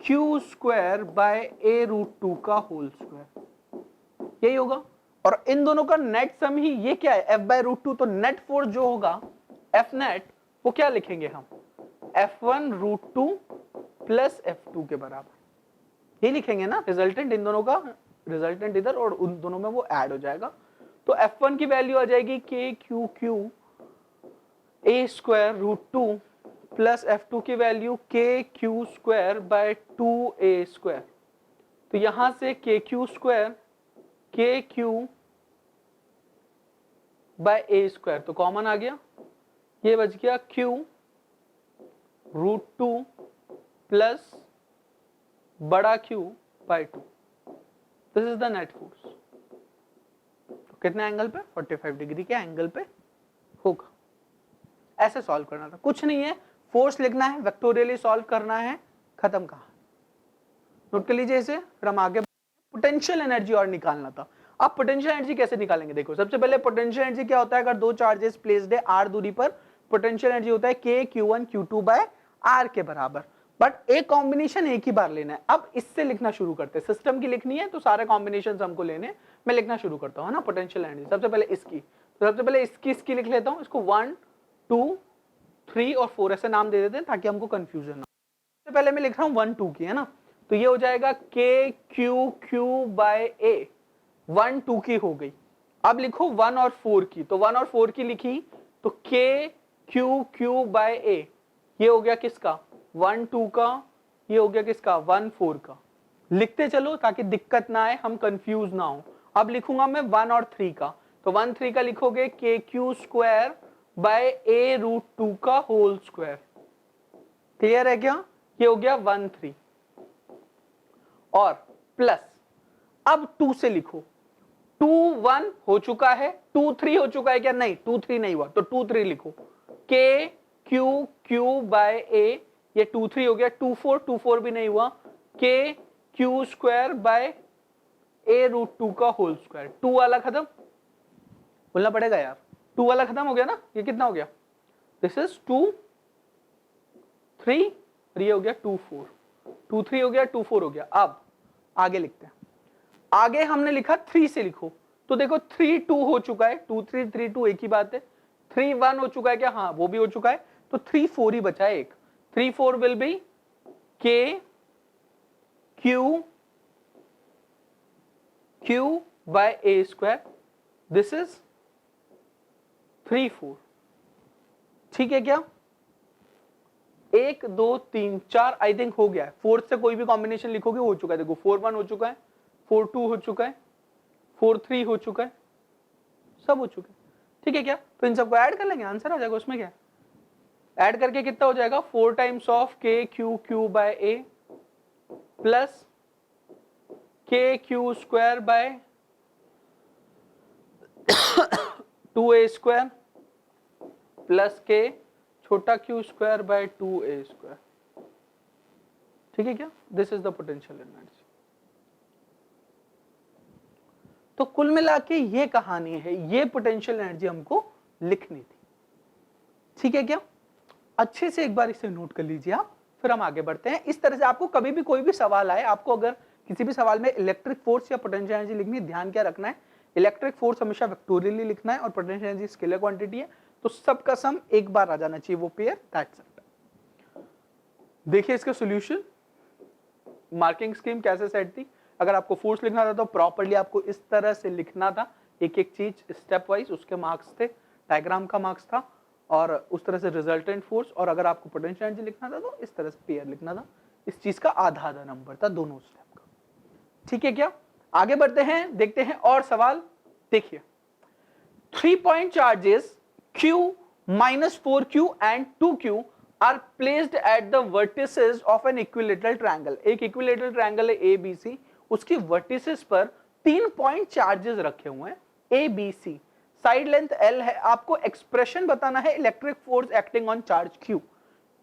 Q square by A root 2 का होल स्क्वायर। यही होगा। और इन दोनों का नेट सम ही ये क्या है, F बाय रूट 2। तो नेट फोर्स जो होगा F नेट, वो क्या लिखेंगे हम, F1 रूट 2 प्लस F2 के बराबर, ये लिखेंगे ना। रिजल्टेंट इन दोनों का, रिजल्टेंट इधर और उन दोनों में वो ऐड हो जाएगा। तो F1 की वैल्यू आ जाएगी K Q a square root 2 plus F2 की value K Q square by 2a square. तो यहां से K Q square K Q by a square तो कॉमन आ गया, ये बच गया Q रूट 2 प्लस बड़ा Q by 2। This is the net force. तो कितने एंगल पे, 45 डिग्री के एंगल पे होगा। ऐसे सॉल्व करना था, कुछ नहीं है, फोर्स लिखना है, वेक्टोरियली सॉल्व करना है, खत्म कहानी। नोट कर लीजिए इसे, फिर हम आगे। पोटेंशियल एनर्जी और निकालना था। अब पोटेंशियल एनर्जी कैसे निकालेंगे? देखो सबसे पहले पोटेंशियल एनर्जी क्या होता है, अगर दो चार्जेस प्लेस्ड है r दूरी पर, पोटेंशियल एनर्जी होता है K Q1 Q2 by r के बराबर। बट एक कॉम्बिनेशन एक ही बार लेना है। अब इससे लिखना शुरू करते हैं, सिस्टम की लिखनी है तो सारे कॉम्बिनेशन हमको लेने। मैं लिखना शुरू करता हूँ ना पोटेंशियल एनर्जी। सबसे पहले इसकी, तो सबसे पहले इसकी लिख लेता हूँ। इसको 1 2 3 और 4 ऐसे नाम दे देते हैं ताकि हमको कंफ्यूजन ना। सबसे पहले मैं लिख रहा हूँ 1 2 की, है ना। तो ये हो जाएगा K Q बाय A, 1 2 की हो गई। अब लिखो 1 और 4 की, तो 1 और 4 की लिखी तो K Q बाय A, ये हो गया किसका 1 2 का, ये हो गया किसका 1 4 का। लिखते चलो ताकि दिक्कत ना आए, हम कंफ्यूज ना हो। अब लिखूंगा मैं 1 और 3 का, तो 1 3 का लिखोगे K Q square by A root 2 का होल स्क्वायर। क्लियर है क्या? ये हो गया 1 3 और प्लस, अब 2 से लिखो। 2 1 हो चुका है, 2 3 हो चुका है क्या? नहीं, 2 3 नहीं हुआ, तो 2 3 लिखो K Q बाय A, ये 2 3 हो गया। 2 4 भी नहीं हुआ, K Q square by A root 2 का होल स्क्वायर। 2 वाला खत्म, बोलना पड़ेगा यार, 2 वाला खत्म हो गया ना। ये कितना हो गया, दिस इज 2 3 और ये हो गया 2 4, 2 3 हो गया, 2 4 हो गया। अब आगे लिखते हैं। आगे हमने लिखा 3 से लिखो, तो देखो 3 2 हो चुका है, 2 3 3 2 एक ही बात है। 3 1 हो चुका है क्या? हाँ वो भी हो चुका है, तो 3 4 ही बचा है एक। 3 4 will be K Q by A square, this is 3 4। ठीक है क्या? 1 2 3 4 आई थिंक हो गया है। 4 से कोई भी कॉम्बिनेशन लिखोगे हो चुका है। देखो 4 1 हो चुका है, 4 2 हो चुका है, 4 3 हो चुका है, सब हो चुका है। ठीक है क्या? तो इन सबको ऐड कर लेंगे, आंसर आ जाएगा। उसमें क्या ऐड करके कितना हो जाएगा, 4 times of K Q by A plus K Q square by 2A square plus K छोटा Q square by 2A square. ठीक है क्या? This is the potential energy. तो कुल मिला के ये कहानी है, ये पोटेंशियल एनर्जी हमको लिखनी थी। ठीक है क्या? अच्छे से एक बार इसे नोट कर लीजिए आप, फिर हम आगे बढ़ते हैं। इस तरह से आपको कभी भी कोई भी सवाल आए, आपको अगर किसी भी सवाल में इलेक्ट्रिक फोर्स या पोटेंशियल एनर्जी लिखनी, ध्यान क्या रखना है, इलेक्ट्रिक फोर्स हमेशा वेक्टोरियली लिखना है और पोटेंशियल एनर्जी स्केलर क्वांटिटी है, तो सबका सम एक बार आ जाना चाहिए, वो पेयर, दैट्स इट। देखिए इसका सॉल्यूशन, मार्किंग स्कीम कैसे सेट थी। अगर आपको फोर्स लिखना था तो प्रॉपर्ली आपको इस तरह से लिखना था, एक एक चीज स्टेप वाइज, उसके मार्क्स थे, डायग्राम का मार्क्स था, और उस तरह से रिजल्टेंट फोर्स। और अगर आपको पोटेंशियल एनर्जी लिखना था तो इस तरह से पेयर लिखना था, इस चीज का आधा आधा नंबर था दोनों स्टेप का। ठीक है क्या? आगे बढ़ते हैं, देखते हैं और सवाल। देखिए 3 point charges q minus 4q and 2q are placed at the vertices of an equilateral triangle। एक इक्विलेटरल ट्रायंगल है ABC, उसकी वर्टिसेस पर 3 पॉइंट चार्जेस रखे हुए हैं ABC, साइड लेंथ L है। आपको एक्सप्रेशन बताना है electric force acting on charge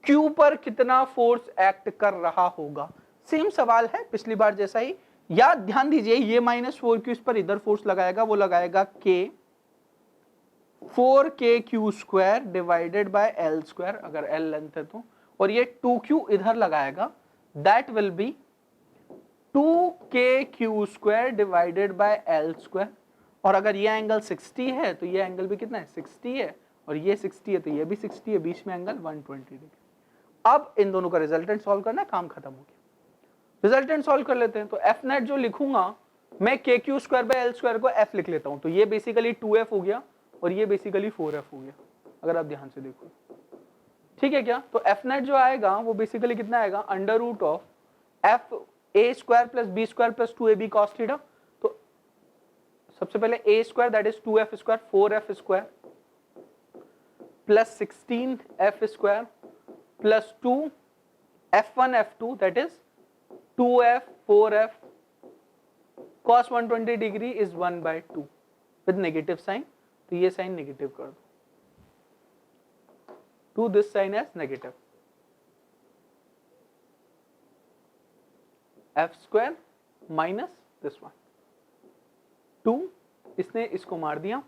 Q पर कितना फोर्स एक्ट कर रहा होगा। सेम सवाल है पिछली बार जैसा ही, या ध्यान दीजिए ये -4q इस पर इधर फोर्स लगाएगा, वो लगाएगा K 4kq square divided bye L square, अगर L लेंथ है तो, और ये 2q इधर लगाएगा, that will B 2kq square divided bye L square. और अगर ये एंगल 60 है तो ये एंगल भी कितना है, 60 है, और ये 60 है तो ये भी 60 है, बीच में एंगल 120 डिग्री। अब इन दोनों का रिजल्टेंट सॉल्व करना है, काम खत्म हो गया। रिजल्टेंट सॉल्व कर लेते हैं। तो एफ नेट जो लिखूंगा मैं kq square by L square को f लिख लेता हूं, तो ये बेसिकली 2f हो गया और ये बेसिकली 4f हो गया, अगर आप ध्यान से देखो। ठीक है क्या? तो एफ नेट जो आएगा वो बेसिकली कितना आएगा, under root of F A square plus B square plus 2ab cos theta. तो सबसे पहले a square that is 2f square 4f square plus 16f square plus 2 f1 f2 that is 2f 4f cos 120 degree is 1/2 with negative sign, तो ये sign negative कर दो, to this sign as negative, F square minus this one 2, इसने इसको मार दिया।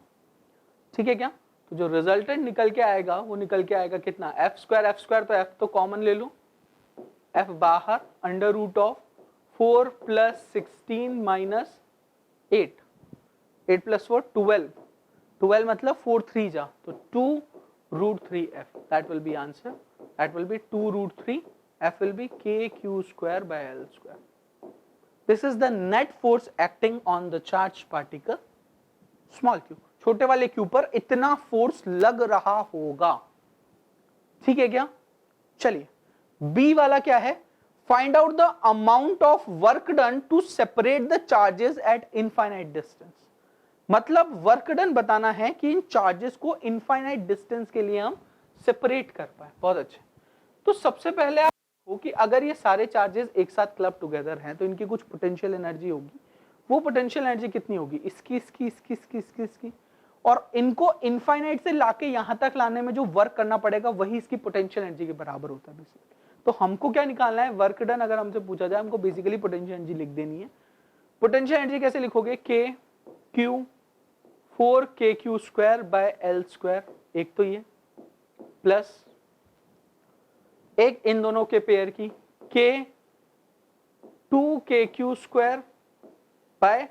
ठीक है क्या? तो जो रिजल्टेंट निकल के आएगा वो निकल के आएगा कितना, एफ स्क्वायर तो एफ तो कॉमन ले लो, एफ बाहर under root of 4 plus 16 minus 8 plus 4 12 मतलब 4 3 जा, तो 2√3f, that will be answer, that will be 2√3, f will be kq square by L square. This is the net force acting on the charged particle small q, छोटे वाले q पर इतना force लग रहा होगा। ठीक है क्या? चलिए b वाला क्या है, find out the amount of work done to separate the charges at infinite distance। मतलब वर्क डन बताना है कि इन चार्जेस को इनफाइनाइट डिस्टेंस के लिए हम सेपरेट कर पाए। बहुत अच्छे। तो सबसे पहले आप देखो कि अगर ये सारे चार्जेस एक साथ क्लब टुगेदर हैं तो इनकी कुछ पोटेंशियल एनर्जी होगी। वो पोटेंशियल एनर्जी कितनी होगी, इसकी, और इनको इनफाइनाइट से लाके यहां तक लाने में जो वर्क करना पड़ेगा वही इसकी पोटेंशियल एनर्जी के बराबर होता है बेसिकली। तो हमको क्या निकालना है, वर्क डन अगर हमसे पूछा जाए हमको बेसिकली पोटेंशियल एनर्जी लिख देनी है। पोटेंशियल एनर्जी कैसे लिखोगे, के Q 4kq square by L square, एक तो ये प्लस एक इन दोनों के पेयर की k 2kq square by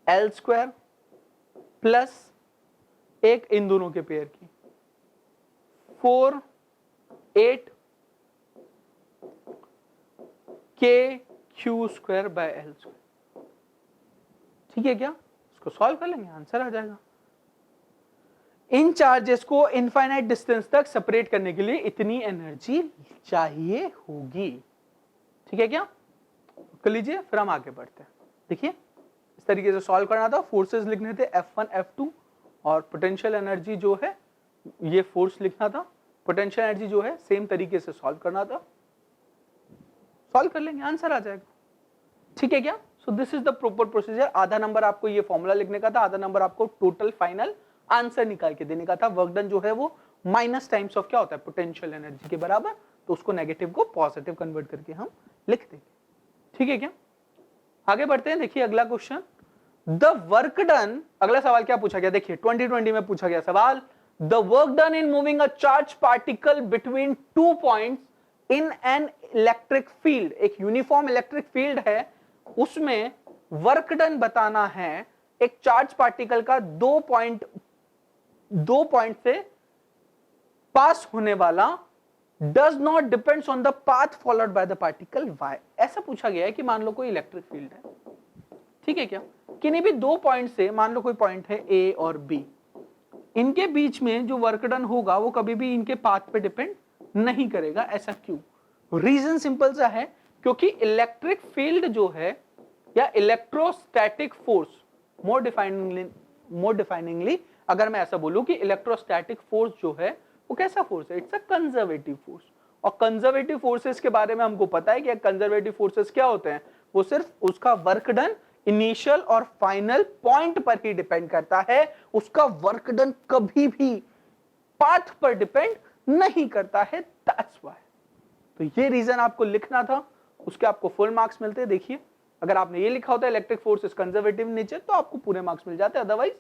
L square plus एक इन दोनों के पेयर की 4 8 kq square by L square. ठीक है क्या? इसको सॉल्व कर लेंगे, आंसर आ जाएगा। इन चार्जेस को इनफाइनाइट डिस्टेंस तक सेपरेट करने के लिए इतनी एनर्जी चाहिए होगी। ठीक है क्या? कर लीजिए, फिर हम आगे बढ़ते हैं। देखिए इस तरीके से सॉल्व करना था, फोर्सेस लिखने थे F1 F2 और पोटेंशियल एनर्जी जो है ये फोर्स लिखना था, पोटेंशियल एनर्जी जो है सेम तरीके से सॉल्व करना था। सॉल्व कर लेंगे, आंसर आ जाएगा। ठीक है क्या? So this is the proper procedure. आधा नंबर आपको ये फॉर्मूला लिखने का था, आधा नंबर आपको टोटल फाइनल आंसर निकाल के देने का था। वर्क डन जो है वो माइनस टाइम्स ऑफ क्या होता है, पोटेंशियल एनर्जी के बराबर, तो उसको नेगेटिव को पॉजिटिव कन्वर्ट करके हम लिख देंगे। ठीक है क्या? आगे बढ़ते हैं। देखिए अगला क्वेश्चन, द वर्क डन, अगला सवाल क्या पूछा गया, देखिए 2020 में पूछा गया सवाल, the work done in moving a charge particle between 2 points in an electric field, एक यूनिफॉर्म इलेक्ट्रिक फील्ड है, उसमें वर्क डन बताना है एक चार्ज पार्टिकल का 2 पॉइंट से पास होने वाला, does not depends on the path followed by the particle why. ऐसा पूछा गया है कि मान लो कोई इलेक्ट्रिक फील्ड है, ठीक है क्या, किन्हीं भी 2 पॉइंट से, मान लो कोई पॉइंट है ए और बी, इनके बीच में जो वर्क डन होगा वो कभी भी इनके पाथ पे डिपेंड नहीं करेगा। ऐसा क्यों? रीजन सिंपल सा है, क्योंकि इलेक्ट्रिक फील्ड जो है या इलेक्ट्रोस्टैटिक फोर्स, मोर डिफाइनिंगली अगर मैं ऐसा बोलूं कि इलेक्ट्रोस्टैटिक फोर्स जो है वो कैसा फोर्स है, इट्स अ कंजर्वेटिव फोर्स। और कंजर्वेटिव फोर्सेस के बारे में हमको पता है कि कंजर्वेटिव फोर्सेस क्या होते हैं, वो सिर्फ उसका वर्क डन इनिशियल और फाइनल पॉइंट पर ही डिपेंड करता है, उसका वर्क डन कभी भी पाथ पर डिपेंड नहीं करता है, दैट्स व्हाई। तो ये रीजन आपको लिखना था, उसके आपको फुल मार्क्स मिलते हैं। देखिए अगर आपने ये लिखा होता है electric force is conservative nature, तो आपको पूरे मार्क्स मिल जाते, अदरवाइज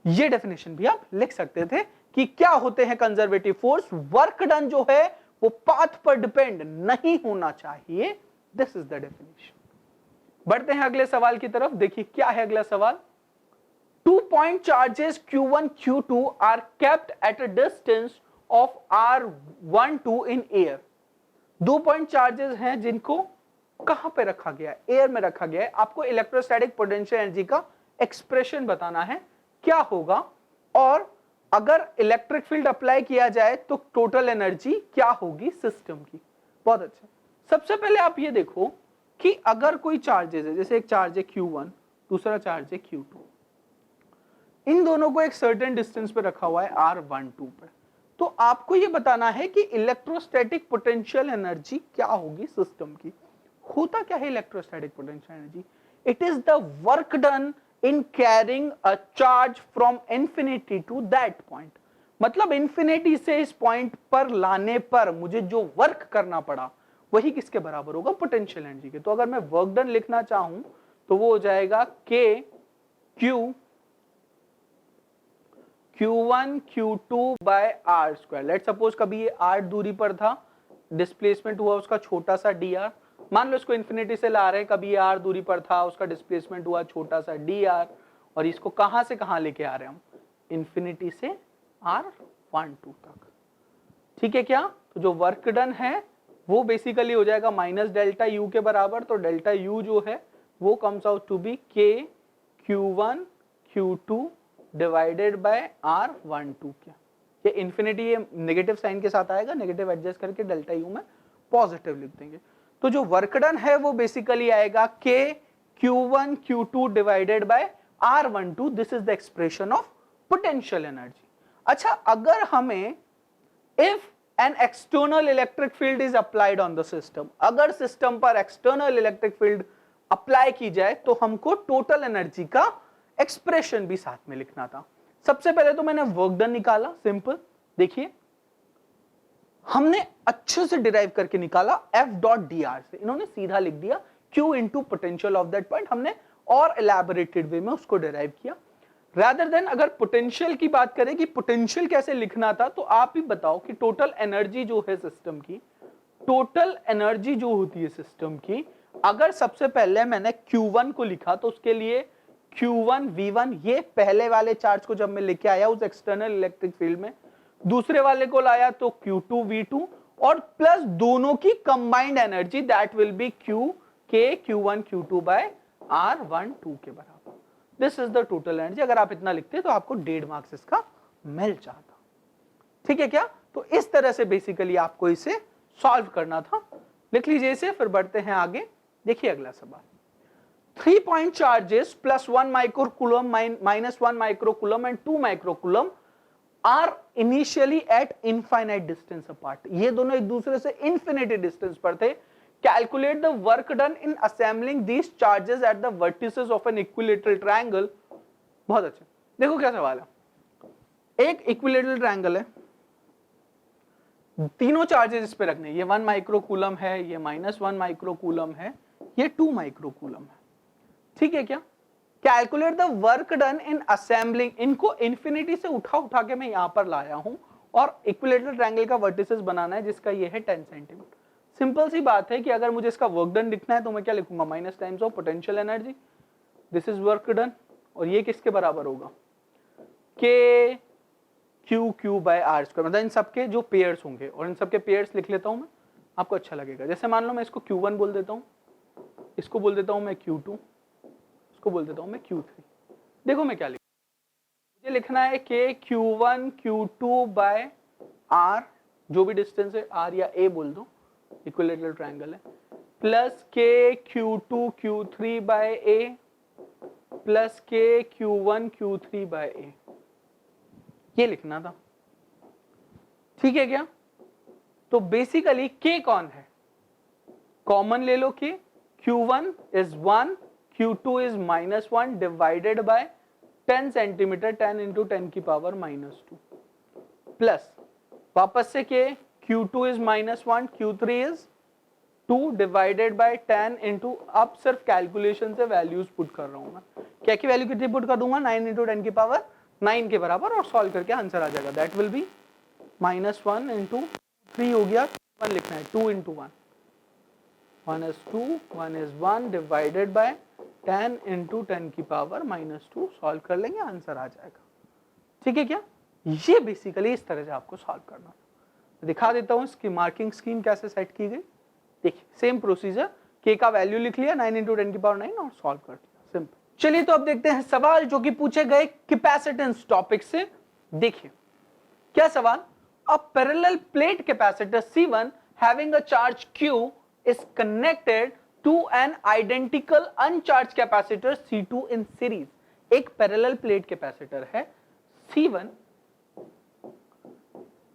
ये डेफिनेशन भी आप लिख सकते थे कि क्या होते हैं कंजर्वेटिव फोर्स, वर्क डन जो है वो पाथ पर डिपेंड नहीं होना चाहिए, दिस इज द डेफिनेशन। बढ़ते हैं अगले सवाल की तरफ, देखिए क्या है अगला सवाल। 2 point charges Q1 Q2 are kept at a distance of R12 in air। 2 point charges हैं जिनको कहां पे रखा गया है, एयर में रखा गया है। आपको इलेक्ट्रोस्टैटिक पोटेंशियल एनर्जी का एक्सप्रेशन बताना है क्या होगा, और अगर इलेक्ट्रिक फील्ड अप्लाई किया जाए तो टोटल एनर्जी क्या होगी सिस्टम की। बहुत अच्छा, सबसे पहले आप ये देखो कि अगर कोई चार्जेस है, जैसे एक चार्ज है Q1, दूसरा चार्ज है Q2, इन दोनों को एक सर्टेन डिस्टेंस पे रखा हुआ है R12 पे, तो आपको ये बताना है कि इलेक्ट्रोस्टैटिक पोटेंशियल एनर्जी क्या होगी सिस्टम की। होता क्या है electrostatic potential energy, it is the work done in carrying a charge from infinity to that point. मतलब इंफिनिटी से इस पॉइंट पर लाने पर मुझे जो वर्क करना पड़ा वही किसके बराबर होगा, पोटेंशियल एनर्जी के। तो अगर मैं वर्क डन लिखना चाहूं तो वो हो जाएगा K Q Q1 Q2 by R square. Let suppose कभी ये R दूरी पर था, डिस्प्लेसमेंट हुआ उसका छोटा सा dr, मान लो इसको इंफिनिटी से ला रहे हैं, कभी ये R दूरी पर था, उसका डिस्प्लेसमेंट हुआ छोटा सा dr, और इसको कहां से कहां लेके आ रहे हैं हम, इंफिनिटी से R12 तक, ठीक है क्या। तो जो वर्क डन है वो बेसिकली हो जाएगा माइनस डेल्टा यू के बराबर, तो डेल्टा यू जो है वो comes out to be K Q1 Q2 divided by R12। क्या ये इंफिनिटी ये नेगेटिव साइन के साथ आएगा, नेगेटिव एडजस्ट करके डेल्टा यू में पॉजिटिव लिख देंगे। तो जो वर्क डन है वो बेसिकली आएगा K Q1 Q2 divided by R12, this is the expression of potential energy. अच्छा, अगर हमें if an external electric field is applied on the system, अगर सिस्टम पर एक्सटर्नल इलेक्ट्रिक फील्ड अप्लाई की जाए तो हमको टोटल एनर्जी का एक्सप्रेशन भी साथ में लिखना था। सबसे पहले तो मैंने वर्क डन निकाला, सिंपल, देखिए हमने अच्छे से डिराइव करके निकाला F डॉट dr से, इन्होंने सीधा लिख दिया Q into potential of that point, हमने और एलैबोरेटेड वे में उसको डिराइव किया। रादर देन अगर पोटेंशियल की बात करें कि पोटेंशियल कैसे लिखना था, तो आप ही बताओ कि टोटल एनर्जी जो है सिस्टम की, टोटल एनर्जी जो होती है सिस्टम की, अगर सबसे पहले मैंने Q1 को लिखा तो उसके लिए Q1 V1, ये पहले वाले चार्ज को जब मैं लेके आया उस एक्सटर्नल इलेक्ट्रिक फील्ड में, दूसरे वाले को लाया तो Q2 V2, और प्लस दोनों की combined energy that will be K Q1 Q2 by R12 के बराबर। This is the total energy. अगर आप इतना लिखते तो आपको 1.5 मार्क्स इसका मिल जाता, ठीक है क्या। तो इस तरह से बेसिकली आपको इसे सॉल्व करना था, लिख लीजिए इसे, फिर बढ़ते हैं आगे। देखिए अगला सवाल, 3 point charges plus 1 microcoulomb minus 1 microcoulomb and 2 microcoulomb are initially at infinite distance apart। ये दोनों एक दूसरे से infinity distance पर थे। Calculate the work done in assembling these charges at the vertices of an equilateral triangle। बहुत अच्छा, देखो क्या सवाल है। एक इक्विलेटरल ट्रायंगल है, तीनों चार्जेस इस पे रखने, ये 1 माइक्रोकूलम है, ये -1 माइक्रोकूलम है, ये 2 माइक्रोकूलम है, ठीक है क्या। Calculate the work done in assembling, इनको इंफिनिटी से उठा उठा के मैं यहां पर लाया हूं और इक्विलेटरल ट्रायंगल का वर्टिसेस बनाना है जिसका ये है 10 सेंटीमीटर। सिंपल सी बात है कि अगर मुझे इसका वर्क डन लिखना है तो मैं क्या लिखूंगा, minus times of potential energy, this is work done, और ये किसके बराबर होगा, K Q Q by R square, मतलब इन सबके जो पेयर्स होंगे, और इन सबके पेयर्स लिख लेता हूं मैं, आपको अच्छा लगेगा। जैसे मान लो मैं इसको Q1 बोल देता हूं, इसको बोल देता हूं मैं Q2, इसको बोल देता हूं मैं Q3। देखो मैं क्या लिख, मुझे लिखना है के Q1 Q2 बाय आर, जो भी डिस्टेंस है आर या ए बोल दो, इक्विलेटरल ट्रायंगल है, प्लस के Q2 Q3 बाय ए प्लस के Q1 Q3 बाय ए, ये लिखना था, ठीक है क्या। तो बेसिकली के कौन है, कॉमन ले लो के, Q1 is 1, Q2 is -1 divided by 10 centimetre, 10 into 10 की पावर -2, प्लस वापस से के Q2 is -1, Q3 is 2 divided by 10 into, अब सिर्फ कैलकुलेशन से वैल्यूज पुट कर रहा हूं मैं, क्या की वैल्यू कितनी पुट कर दूंगा, 9 इंटू 10 की पावर 9 के बराबर, और सॉल्व करके आंसर आ जाएगा, दैट विल बी -1 इंटू 3 हो गया, 1 लिखना है, 2 into 1, 1 is 2, 1 is 1 divided by 10 into 10 की पावर -2, सॉल्व कर लेंगे आंसर आ जाएगा, ठीक है क्या। ये बेसिकली इस तरह से आपको सॉल्व करना है। दिखा देता हूं इसकी मार्किंग स्कीम कैसे सेट की गई, देखिए सेम प्रोसीजर, के का वैल्यू लिख लिया 9 इंटू 10 की पावर 9 और सॉल्व कर दिया, सिंपल। चलिए तो अब देखते हैं सवाल जो कि पूछे गए कैपेसिटेंस टॉपिक से। देखिए क्या सवाल, अ parallel plate capacitor C1 having a charge Q is connected to an identical uncharged capacitor C2 in series। एक पैरेलल प्लेट कैपेसिटर है C1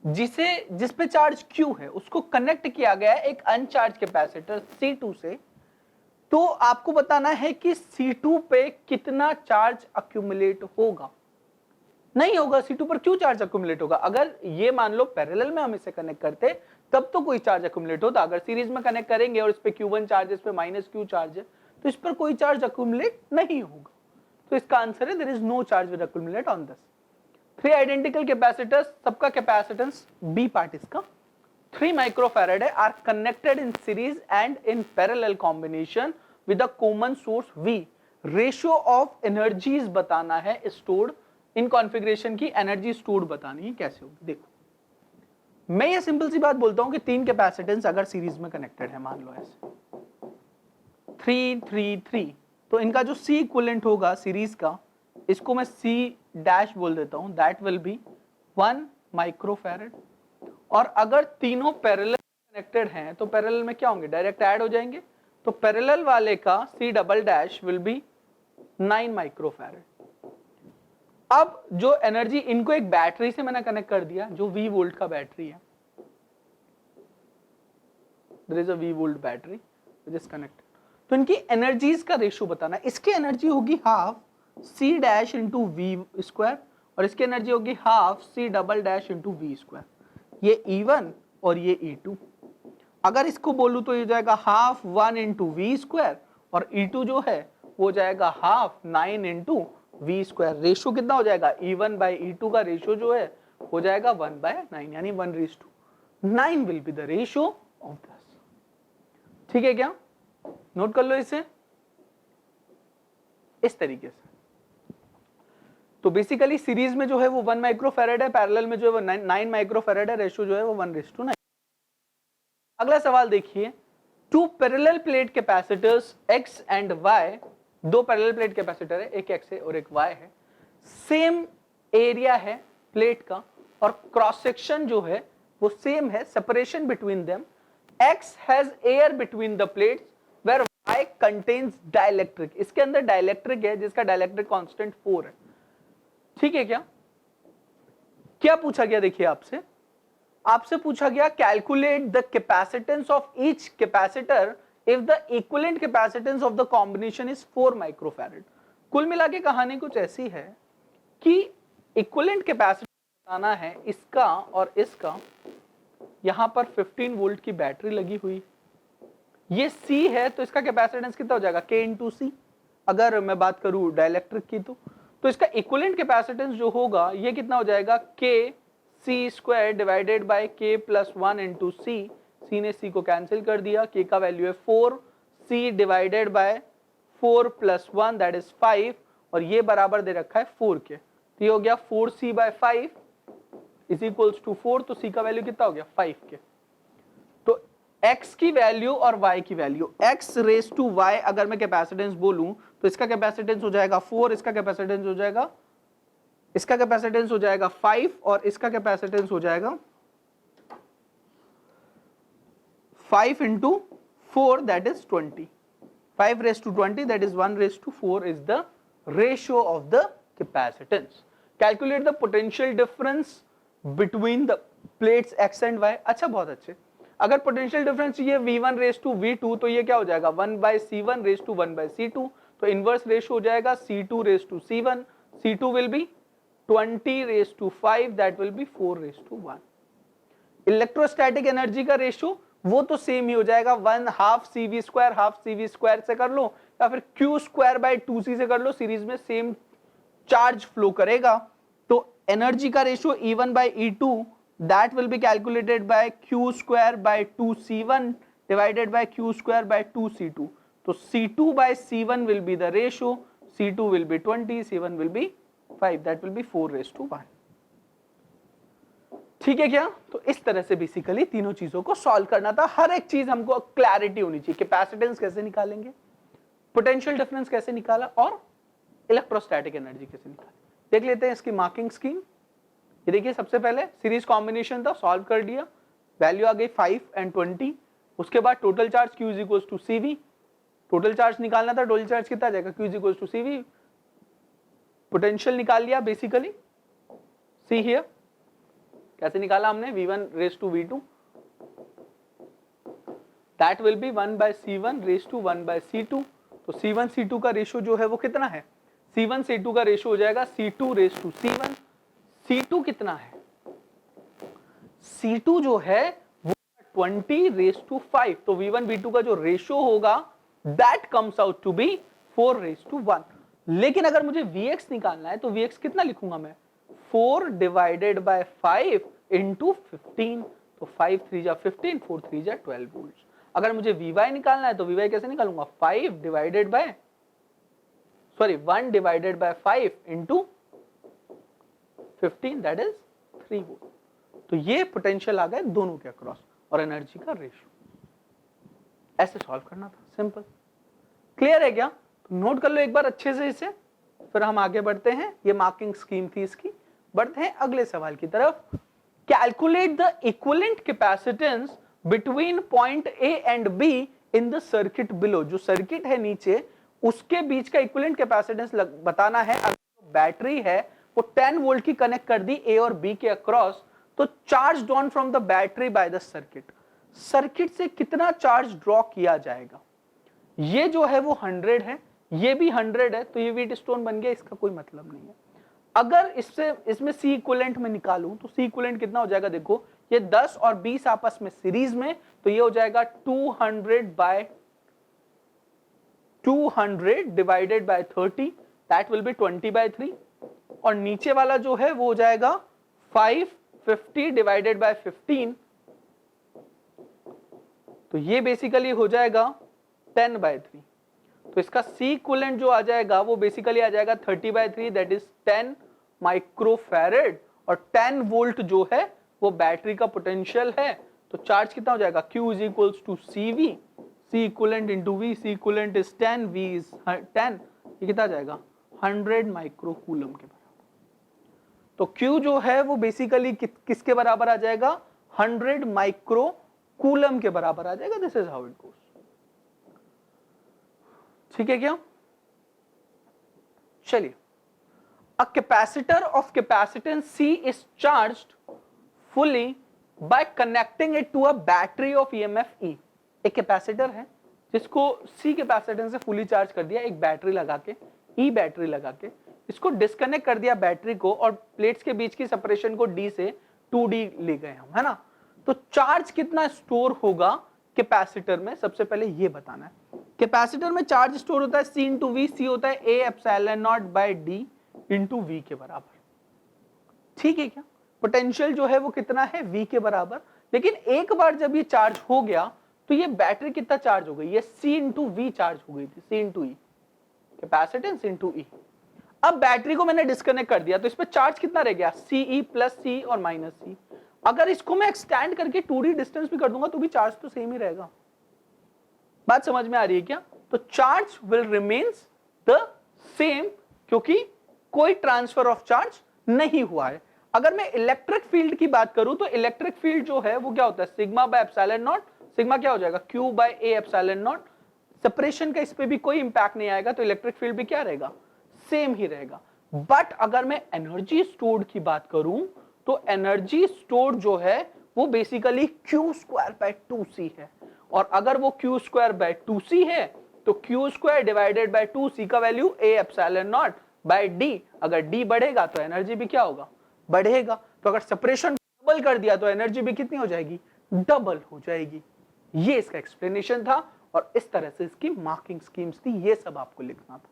जिस पे चार्ज Q है, उसको कनेक्ट किया गया है एक अनचार्ज कैपेसिटर C2 से। तो आपको बताना है कि C2 पे कितना चार्ज अक्यूमुलेट होगा, नहीं होगा C2 पर क्यों चार्ज अक्यूमुलेट होगा, अगर ये मान लो पैरेलल में हम इसे कनेक्ट करते तब तो कोई चार्ज अक्यूमुलेट होता, अगर सीरीज में कनेक्ट करेंगे और इस पे Q1 चार्ज, इस पे -Q चार्ज है, तो इस पर कोई चार्ज अक्यूमुलेट नहीं होगा, तो इसका आंसर है there is no charge will accumulate on this. 3 identical capacitors, सबका कैपेसिटेंस बी पार्ट इसका 3 माइक्रोफैराड है, are connected in series and in parallel combination with a common source V। Ratio of energies बताना है stored in configuration की, energy stored बतानी है कैसे होगी। देखो मैं ये सिंपल सी बात बोलता हूं कि 3 कैपेसिटेंस अगर सीरीज में कनेक्टेड है, मान लो ऐसे 3 3 3, तो इनका जो C इक्विवेलेंट होगा सीरीज का, इसको मैं C डैश बोल देता हूं, दैट विल बी 1 माइक्रोफैरड। और अगर तीनों पैरेलल कनेक्टेड हैं तो पैरेलल में क्या होंगे, डायरेक्ट ऐड हो जाएंगे, तो पैरेलल वाले का C double dash will be 9 microfarad. अब जो एनर्जी, इनको एक बैटरी से मैंने कनेक्ट कर दिया जो V वोल्ट का बैटरी है, there is a V volt battery which is connected, तो इनकी एनर्जीज का रेशियो बताना है। इसकी एनर्जी होगी half C dash into V square, और इसकी एनर्जी होगी half C double dash into V square, ये E1 और ये E2। अगर इसको बोलूं तो ये जाएगा हाफ 1 इंटू V स्क्वायर, और E2 जो है वो जाएगा half 9 into V square. Ratio कितना हो जाएगा, E1 बाई E2 का रेशियो जो है हो जाएगा 1/9, यानी 1:9 will be the ratio of this, ठीक है क्या, नोट कर लो इसे इस तरीके से। तो बेसिकली सीरीज में जो है वो 1 माइक्रोफैराड है, पैरेलल में जो है वो 9 माइक्रोफैराड है, रेशियो जो है वो 1:9। अगला सवाल देखिए, two parallel plate capacitors X and Y, दो पैरेलल प्लेट कैपेसिटर है, एक X है और एक Y है, सेम एरिया है प्लेट का, और क्रॉस सेक्शन जो है वो सेम है, separation between them, X has air between the plates where Y contains dielectric, इसके अंदर डाइलेक्ट्रिक है जिसका डाइलेक्ट्रिक कांस्टेंट 4 है, ठीक है क्या। क्या पूछा गया, देखिए आपसे पूछा गया calculate the capacitance of each capacitor if the equivalent capacitance of the combination is 4 microfarad. कुल मिला के कहानी कुछ ऐसी है कि इक्विवेलेंट कैपेसिटेंस बताना है इसका और इसका, यहां पर 15 वोल्ट की बैटरी लगी हुई, ये C है तो इसका कैपेसिटेंस कितना हो जाएगा K इंटू C, अगर मैं बात करूं डाइलेक्ट्रिक की तो इसका इक्विवेलेंट कैपेसिटेंस जो होगा ये कितना हो जाएगा k c square divided by k plus 1 into C. C ने सी को कैंसिल कर दिया, k का वैल्यू है 4, c divided by 4 plus 1 that is 5 और ये बराबर दे रखा है 4 के। तो ये हो गया 4c bye 5 is equals to 4। तो c का वैल्यू कितना हो गया 5 के। तो x की वैल्यू और y की value, x raise to y अगर मैं कैपेसिटेंस बोलूं तो इसका कैपेसिटेंस हो जाएगा 4, इसका कैपेसिटेंस हो जाएगा 5 और इसका कैपेसिटेंस हो जाएगा 5 into 4 that is 20। 5 raised to 20 that is 1 raised to 4 is the ratio of the capacitance. Calculate the potential difference between the plates x and y. अच्छा, बहुत अच्छे। अगर पोटेंशियल डिफरेंस ये v1 raised to v2 तो ये क्या हो जाएगा 1 by c1 raised to 1 by c2। तो इनवर्स रेशियो हो जाएगा c2 raised to c1, c2 will be 20 raised to 5 that will be 4 raised to 1। Electrostatic energy का रेशियो वो तो सेम ही हो जाएगा, 1 हाफ cv स्क्वायर से कर लो या फिर q स्क्वायर बाय 2c से कर लो, सीरीज में सेम चार्ज फ्लो करेगा। तो एनर्जी का ratio E1 by E2 that will be calculated by q square by 2c1 divided by q square by 2c2। तो c2 by c1 will be the ratio, c2 will be 20, c1 will be 5 that will be 4 raised to 1। ठीक है क्या? तो इस तरह से basically तीनों चीजों को सॉल्व करना था। हर एक चीज हमको क्लैरिटी होनी चाहिए। कैपेसिटेंस कैसे निकालेंगे, पोटेंशियल डिफरेंस कैसे निकाला और इलेक्ट्रोस्टैटिक एनर्जी कैसे निकाली। देख लेते हैं इसकी मार्किंग स्कीम। ये देखिए, सबसे पहले सीरीज कॉम्बिनेशन था, सॉल्व कर दिया, वैल्यू आ गई 5 एंड 20। उसके बाद total charge Q is equals to CV, total charge निकालना था, टोटल चार्ज कितना जाएगा Q is equals to CV। Potential निकाल लिया बेसिकली, सी हियर कैसे निकाला हमने, v1 raised to v2 that will be 1 by c1 raised to 1 by c2। तो c1 c2 का रेशियो जो है वो कितना है, c1 c2 का रेशियो हो जाएगा c2 raised to c1। c2 कितना है, c2 जो है वो 20 raised to 5। तो v1 v2 का जो रेशियो होगा that comes out to be 4 raised to 1। लेकिन अगर मुझे vx निकालना है तो vx कितना लिखूंगा मैं, 4 डिवाइडेड बाय 5 इंटू 15। तो 5 3 जा 15, 4 3 जा 12 वोल्ट। अगर मुझे Vy निकालना है तो Vy कैसे निकालूंगा, 1 divided by 5 into 15 that is 3 volt. तो ये पोटेंशियल आ गए दोनों के अक्रॉस और एनर्जी का रेशियो। ऐसे सॉल्व करना था, सिंपल। क्लियर है क्या? तो नोट कर लो एक बार अच्छे से इसे, फिर हम आगे बढ़ते हैं। ये मार्किंग स्कीम थी इसकी। बढ़ते हैं अगले सवाल की तरफ। Calculate the equivalent capacitance between point A and B in the circuit below. जो सर्किट है नीचे उसके बीच का इक्विवेलेंट कैपेसिटेंस बताना है। अगर बैटरी है वो 10 वोल्ट की कनेक्ट कर दी A और B के अक्रॉस, तो charge drawn from the battery by the circuit, circuit से कितना चार्ज ड्रॉ किया जाएगा। ये जो है वो 100 है, ये भी 100 है, तो ये व्हीटस्टोन बन गया, इसका कोई मतलब नहीं है। अगर इसमें C इक्विवेलेंट में निकालूं तो C इक्विवेलेंट कितना हो जाएगा, देखो ये 10 और 20 आपस में सीरीज में, तो ये हो जाएगा 200 divided by 30 that will be 20 by 3। और नीचे वाला जो है वो हो जाएगा 550 डिवाइडेड बाय 15, तो ये बेसिकली हो जाएगा 10 by 3। तो इसका C इक्विवेलेंट जो आ जाएगा वो बेसिकली आ जाएगा 30 by 3 दैट इज 10 माइक्रोफैरेड। और 10 वोल्ट जो है वो बैटरी का पोटेंशियल है। तो चार्ज कितना हो जाएगा, Q is equals to CV, C equivalent into V, C equivalent is 10, V is 10, ये कितना जाएगा 100 माइक्रो कूलम के बराबर। तो Q जो है वो बेसिकली किसके बराबर आ जाएगा, 100 माइक्रो कूलम के बराबर आ जाएगा। This is how it goes. ठीक है क्या? चलिए, a capacitor of capacitance C is charged fully by connecting it to a battery of EMF E। एक कैपेसिटर है जिसको C कैपेसिटेंस से फुली चार्ज कर दिया, एक बैटरी लगा के, E बैटरी लगा के, इसको डिस्कनेक्ट कर दिया बैटरी को, और प्लेट्स के बीच की सेपरेशन को D से 2D ले गए हम, है ना। तो चार्ज कितना स्टोर होगा कैपेसिटर में, सबसे पहले ये बताना है। कैपेसिटर में चार्ज स्टोर होता है C इंटू वी, सी होता है A epsilon naught by D into V के बराबर। ठीक है क्या? पोटेंशियल जो है वो कितना है V के बराबर। लेकिन एक बार जब ये चार्ज हो गया तो ये बैटरी कितना चार्ज हो गई, ये C इंटू वी चार्ज हो गई थी, C इंटू ई, कैपेसिटेंस इंटू ई। अब बैटरी को मैंने डिस्कनेक्ट कर दिया तो इस पे चार्ज कितना रह गया, Ce प्लस C और माइनस C। अगर इसको मैं एक्सटेंड करके 2D डिस्टेंस भी कर दूंगा तो भी चार्ज तो सेम ही रहेगा। बात समझ में आ रही है क्या? तो charge will remains the same क्योंकि कोई ट्रांसफर ऑफ चार्ज नहीं हुआ है। अगर मैं इलेक्ट्रिक फील्ड की बात करूं तो इलेक्ट्रिक फील्ड जो है वो क्या होता है, sigma by epsilon naught, sigma क्या हो जाएगा, Q by A epsilon naught. Separation का इस पे भी कोई इंपैक्ट नहीं आएगा तो इलेक्ट्रिक फील्ड भी क्या रहेगा, सेम ही रहेगा। बट अगर मैं एनर्जी स्टोर्ड की बात करूं तो एनर्जी स्टोर्ड जो है वो basically Q square bye 2C है। और अगर वो Q स्क्वायर बाय 2C है तो Q square divided by 2C का value A epsilon naught by D। अगर D बढ़ेगा तो एनर्जी भी क्या होगा, बढ़ेगा। तो अगर सेपरेशन डबल कर दिया तो एनर्जी भी कितनी हो जाएगी, डबल हो जाएगी। ये इसका एक्सप्लेनेशन था और इस तरह से इसकी मार्किंग स्कीम्स थी, ये सब आपको लिखना था।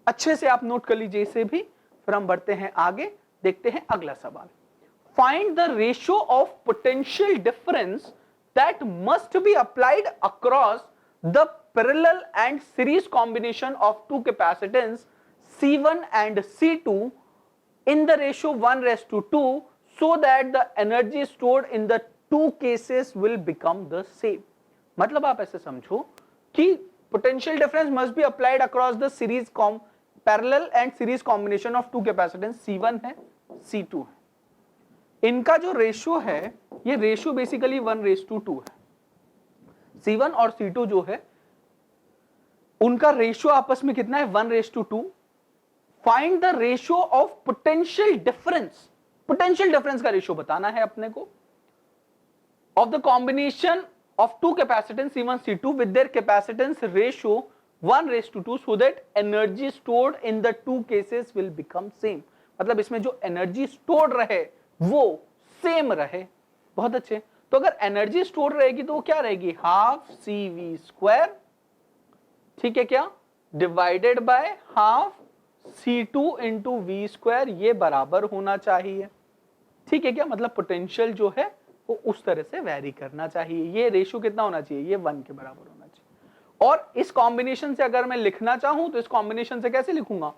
अच्छे से आप नोट कर लीजिए इसे भी। फिर हम बढ़ते हैं आगे, देखते हैं अगला सवाल। Find the ratio of potential difference that must be applied across the parallel and series combination of two capacitance C1 and C2 in the ratio 1:2 so that the energy stored in the two cases will become the same। मतलब आप ऐसे समझो कि potential difference must be applied across the series parallel and series combination of two capacitance C1 है, C2 है। इनका जो ratio है ये रेशियो बेसिकली 1:2 है। C1 और C2 जो है उनका रेशियो आपस में कितना है, 1:2। Find the ratio of potential difference, potential difference का रेशियो बताना है अपने को, of the combination of two capacitance C1 C2 with their capacitance ratio 1:2 so that energy stored in the two cases will become same. मतलब इसमें जो energy stored रहे वो सेम रहे। बहुत अच्छे। तो अगर एनर्जी स्टोर रहेगी तो वो क्या रहेगी, हाफ CV स्क्वायर, ठीक है क्या, divided by half C2 into V square, ये बराबर होना चाहिए। ठीक है क्या, मतलब पोटेंशियल जो है वो उस तरह से वेरी करना चाहिए। ये रेशियो कितना होना चाहिए, ये 1 के बराबर होना चाहिए। और इस कॉम्बिनेशन से अगर मैं लिखना चाहूं तो इस कॉम्बिनेशन से कैसे लिखूंगा,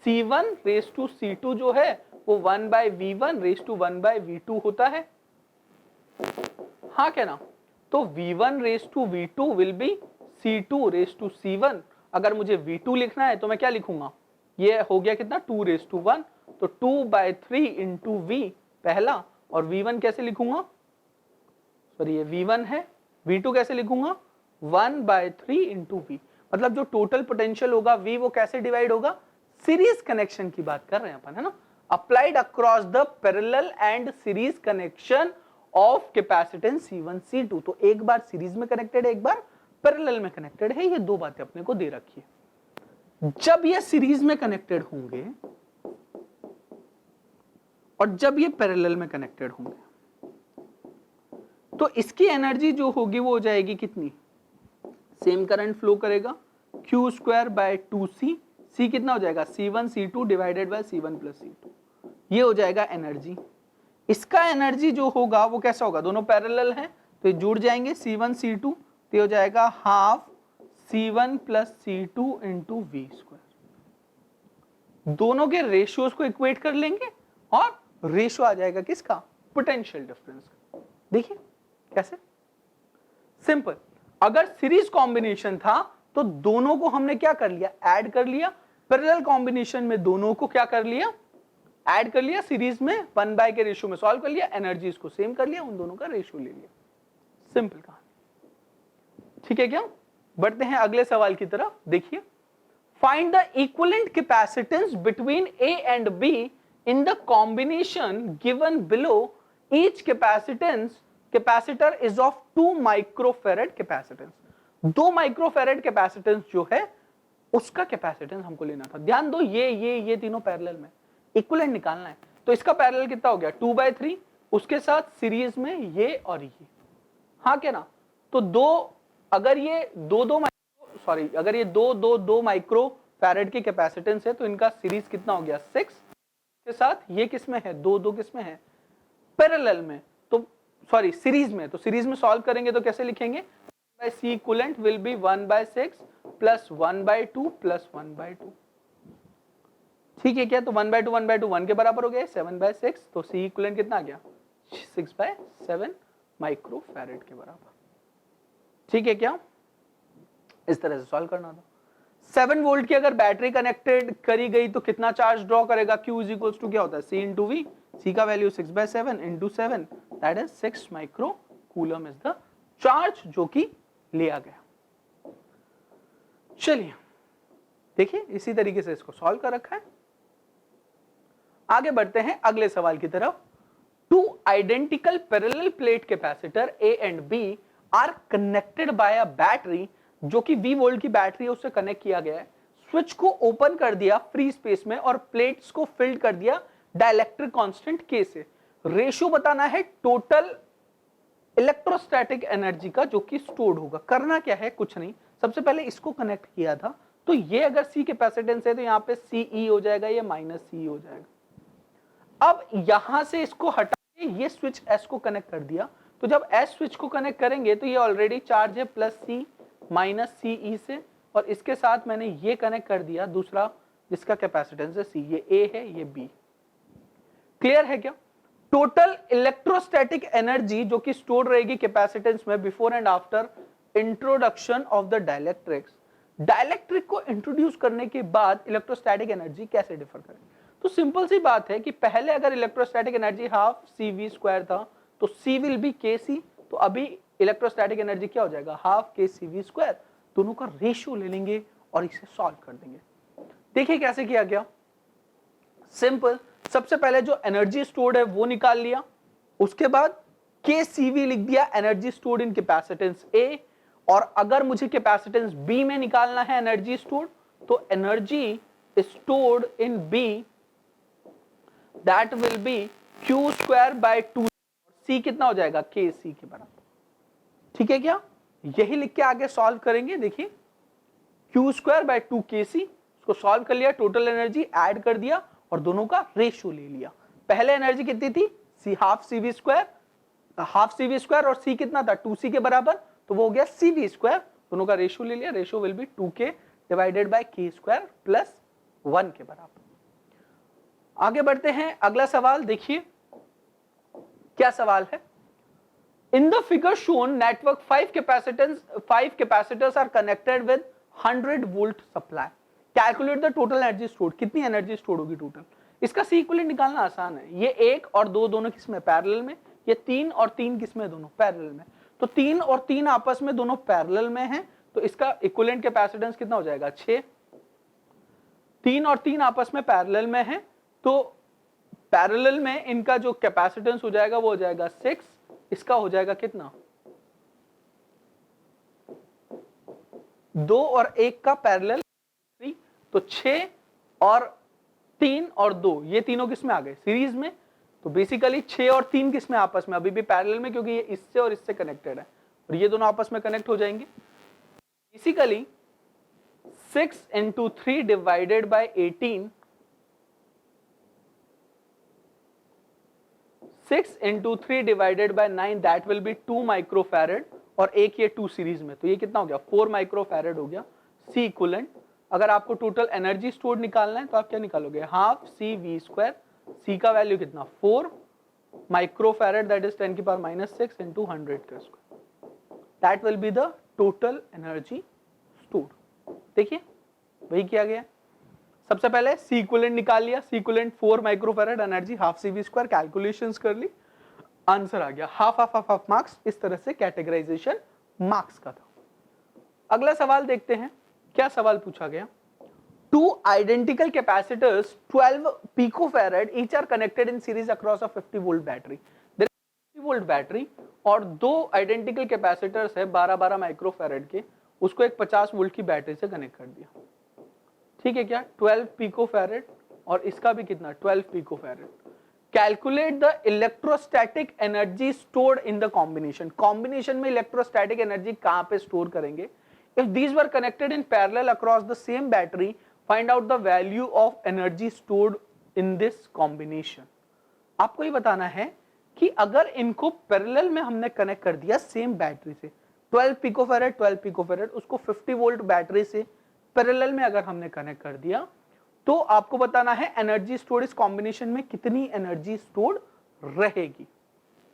C1 रेस टू C2 जो है वो 1/V1 रेस टू 1/V2 होता है। हाँ क्या ना, तो V1 raise to V2 will be C2 raise to C1। अगर मुझे V2 लिखना है तो मैं क्या लिखूंगा, ये हो गया कितना, 2:1, तो 2/3 इंटू V पहला, और V1 कैसे लिखूंगा, सॉरी ये V1 है, V2 कैसे लिखूंगा, 1/3 इंटू V। मतलब जो टोटल पोटेंशियल होगा V वो कैसे डिवाइड होगा, सीरीज कनेक्शन की बात कर रहे हैं अपन, है ना, applied across the parallel and series connection of capacitance C1 C2। तो एक बार सीरीज में कनेक्टेड है, एक बार पैरेलल में कनेक्टेड है। ये दो बातें अपने को दे रखी है। जब ये सीरीज में कनेक्टेड होंगे और जब ये पैरेलल में कनेक्टेड होंगे तो इसकी एनर्जी जो होगी वो हो जाएगी कितनी, सेम करंट फ्लो करेगा, Q square bye 2C, C कितना हो जाएगा, C1 C2 divided by C1 plus C2, ये हो जाएगा एनर्जी। इसका एनर्जी जो होगा वो कैसा होगा, दोनों पैरेलल हैं तो ये जुड़ जाएंगे, C1 C2, तो हो जाएगा half C1 plus C2 into V square. दोनों के रेशियोज को इक्वेट कर लेंगे और रेशियो आ जाएगा किसका, पोटेंशियल डिफरेंस का। देखिए कैसे सिंपल। अगर सीरीज कॉम्बिनेशन था तो दोनों को हमने क्या कर लिया, ऐड कर लिया। पैरेलल कॉम्बिनेशन में दोनों को क्या कर लिया, ऐड कर लिया, सीरीज में 1/, के रेशियो में सॉल्व कर लिया, एनर्जीज को सेम कर लिया, उन दोनों का रेशियो ले लिया। सिंपल कहानी, ठीक है क्या। बढ़ते हैं अगले सवाल की तरफ। देखिए, find the equivalent capacitance between A and B in the combination given below. Each capacitor is of 2 microfarad capacitance. 2 microfarad capacitance जो है उसका कैपेसिटेंस हमको लेना था। ध्यान दो, ये तीनों पैरेलल में, इक्विवेलेंट निकालना है। तो इसका पैरेलल कितना हो गया, 2/3, उसके साथ सीरीज में ये और ये, हाँ क्या ना। तो दो, अगर ये दो सॉरी, अगर ये दो माइक्रो फैरेड के कैपेसिटेंस है तो इनका सीरीज कितना हो गया 6 के साथ, ये किसमें है, दो किसमें है, पैरेलल में, तो सॉरी सीरीज में, तो सीरीज में सॉल्व करेंगे तो कैसे लिखेंगे, C equivalent will be 1/6 plus 1/2 plus 1/2, ठीक है क्या, तो 1/2 1/2 1 के बराबर हो गया, 7/6, तो C equivalent कितना आ गया 6/7 माइक्रो फैरेड के बराबर, ठीक है क्या, इस तरह से सॉल्व करना था। 7 वोल्ट की अगर बैटरी कनेक्टेड करी गई तो कितना चार्ज ड्रॉ करेगा, Q इज इक्वल्स टू क्या होता है, C इंटू V, C का value 6/7 into 7 that is 6 micro coulomb is the charge जो कि लिया गया। चलिए देखिए इसी तरीके से इसको सॉल्व कर रखा है। आगे बढ़ते हैं अगले सवाल की तरफ। Two identical parallel plate capacitor A and B are connected by a battery, जो कि V वोल्ट की बैटरी है उससे कनेक्ट किया गया है। स्विच को ओपन कर दिया फ्री स्पेस में और प्लेट्स को फिल्ड कर दिया डाइलेक्ट्रिक कांस्टेंट K से। रेशियो बताना है टोटल इलेक्ट्रोस्टैटिक एनर्जी का जो कि स्टोर्ड होगा। करना क्या है, कुछ नहीं, सबसे पहले इसको कनेक्ट किया था तो ये अगर C कैपेसिटेंस है तो यहाँ पे CE हो जाएगा, ये -CE हो जाएगा। अब यहां से इसको हटा के ये स्विच S को कनेक्ट कर दिया, तो जब S स्विच को कनेक्ट करेंगे तो ये ऑलरेडी चार्ज है +C -CE से, और इसके साथ मैंने ये कनेक्ट कर दिया दूसरा जिसका कैपेसिटेंस है C, ये A है ये B। क्लियर है क्या? टोटल इलेक्ट्रोस्टैटिक एनर्जी जो कि स्टोर रहेगी कैपेसिटेंस में before and after introduction of the dielectrics. Dielectric को इंट्रोड्यूस करने के बाद इलेक्ट्रोस्टैटिक एनर्जी कैसे डिफर करे, तो सिंपल सी बात है कि पहले अगर इलेक्ट्रोस्टैटिक एनर्जी हाफ CV² था तो C विल बी KC, तो अभी इलेक्ट्रोस्टैटिक एनर्जी क्या हो जाएगा, हाफ KCV²। दोनों का रेशियो ले लेंगे और इसे सॉल्व कर देंगे। देखिए कैसे किया गया, सिंपल, सबसे पहले जो एनर्जी स्टोर्ड है वो निकाल लिया, उसके बाद KCV लिख दिया energy stored in capacitance A, और अगर मुझे कैपेसिटेंस B में निकालना है एनर्जी स्टोर्ड तो energy stored in B that will B Q²/2, C कितना हो जाएगा KC के बराबर, ठीक है क्या, यही लिख के आगे सॉल्व करेंगे। देखिए Q²/2 KC, इसको सॉल्व कर लिया, टोटल एनर्जी ऐड कर दिया और दोनों का रेशियो ले लिया। पहले एनर्जी कितनी थी, हाफ CV² और C कितना था 2C के बराबर, तो वो हो गया CV², दोनों का रेशियो ले लिया, ratio will be 2K divided by K² plus 1 के बराबर। आगे बढ़ते हैं, अगला सवाल देखिए क्या सवाल है। In the figure shown, network 5 capacitors are connected with 100 volt supply. Calculate the total energy stored. कितनी एनर्जी स्टोर होगी टोटल, इसका C इक्विवेलेंट निकालना आसान है। ये 1 और 2 दोनों किसमें पैरेलल में, ये 3 और 3 किसमें, दोनों पैरेलल में, तो 3 और 3 आपस में दोनों पैरेलल में हैं, तो इसका इक्विवेलेंट कैपेसिटेंस कितना हो जाएगा 6। 3 और 3 आपस में पैरेलल में हैं, तो पैरेलल में इनका जो कैपेसिटेंस हो जाएगा वो हो जाएगा 6, इसका हो जाएगा कितना 2 और 1 का पैरेलल 3, तो 6 और 3 और 2 ये तीनों किसमें आ गए, सीरीज में, तो बेसिकली 6 और 3 किसमें आपस में, अभी भी पैरेलल में, क्योंकि ये इससे और इससे कनेक्टेड है और ये दोनों आपस में कनेक्ट हो जाएंगे। Basically 6 × 3 divided by 18, 6 × 3 divided by 9 that will be 2 microfarad, और एक ये 2 सीरीज में, तो ये कितना हो गया 4 माइक्रोफैरेड हो गया C इक्विवेलेंट। अगर आपको टोटल एनर्जी स्टोर्ड निकालना है तो आप क्या निकालोगे, हाफ CV², C का वैल्यू कितना 4 microfarad that is 10⁻⁻⁶ × 100 that will be the total energy stored. देखिए वही किया गया, सबसे पहले C इक्विवेलेंट निकाल लिया, C equivalent 4 microfarad, energy half CV², calculations कर ली, आंसर आ गया हाफ मार्क्स। इस तरह से कैटेगराइजेशन मार्क्स का था। अगला सवाल देखते हैं, क्या सवाल पूछा गया। 2 identical capacitors 12 picofarad each are connected in series across a 50 volt battery. There is 50 volt battery और 2 identical capacitors है 12 माइक्रोफैरेड के, उसको एक 50 वोल्ट की बैटरी से कनेक्ट कर दिया, ठीक है क्या, 12 पिकोफैरेड और इसका भी कितना 12 picofarad. Calculate the electrostatic energy stored in the combination. Combination में इलेक्ट्रोस्टैटिक एनर्जी कहां पे स्टोर करेंगे, If these were connected in parallel across the same battery, find out the value of energy stored in this combination. आपको ये बताना है कि अगर इनको पैरेलल में हमने कनेक्ट कर दिया सेम बैटरी से, 12 पिकोफैरेड 12 पिकोफैरेड, उसको 50 वोल्ट बैटरी से पैरेलल में अगर हमने कनेक्ट कर दिया, तो आपको बताना है एनर्जी स्टोर्ड इस कॉम्बिनेशन में कितनी एनर्जी स्टोर्ड रहेगी।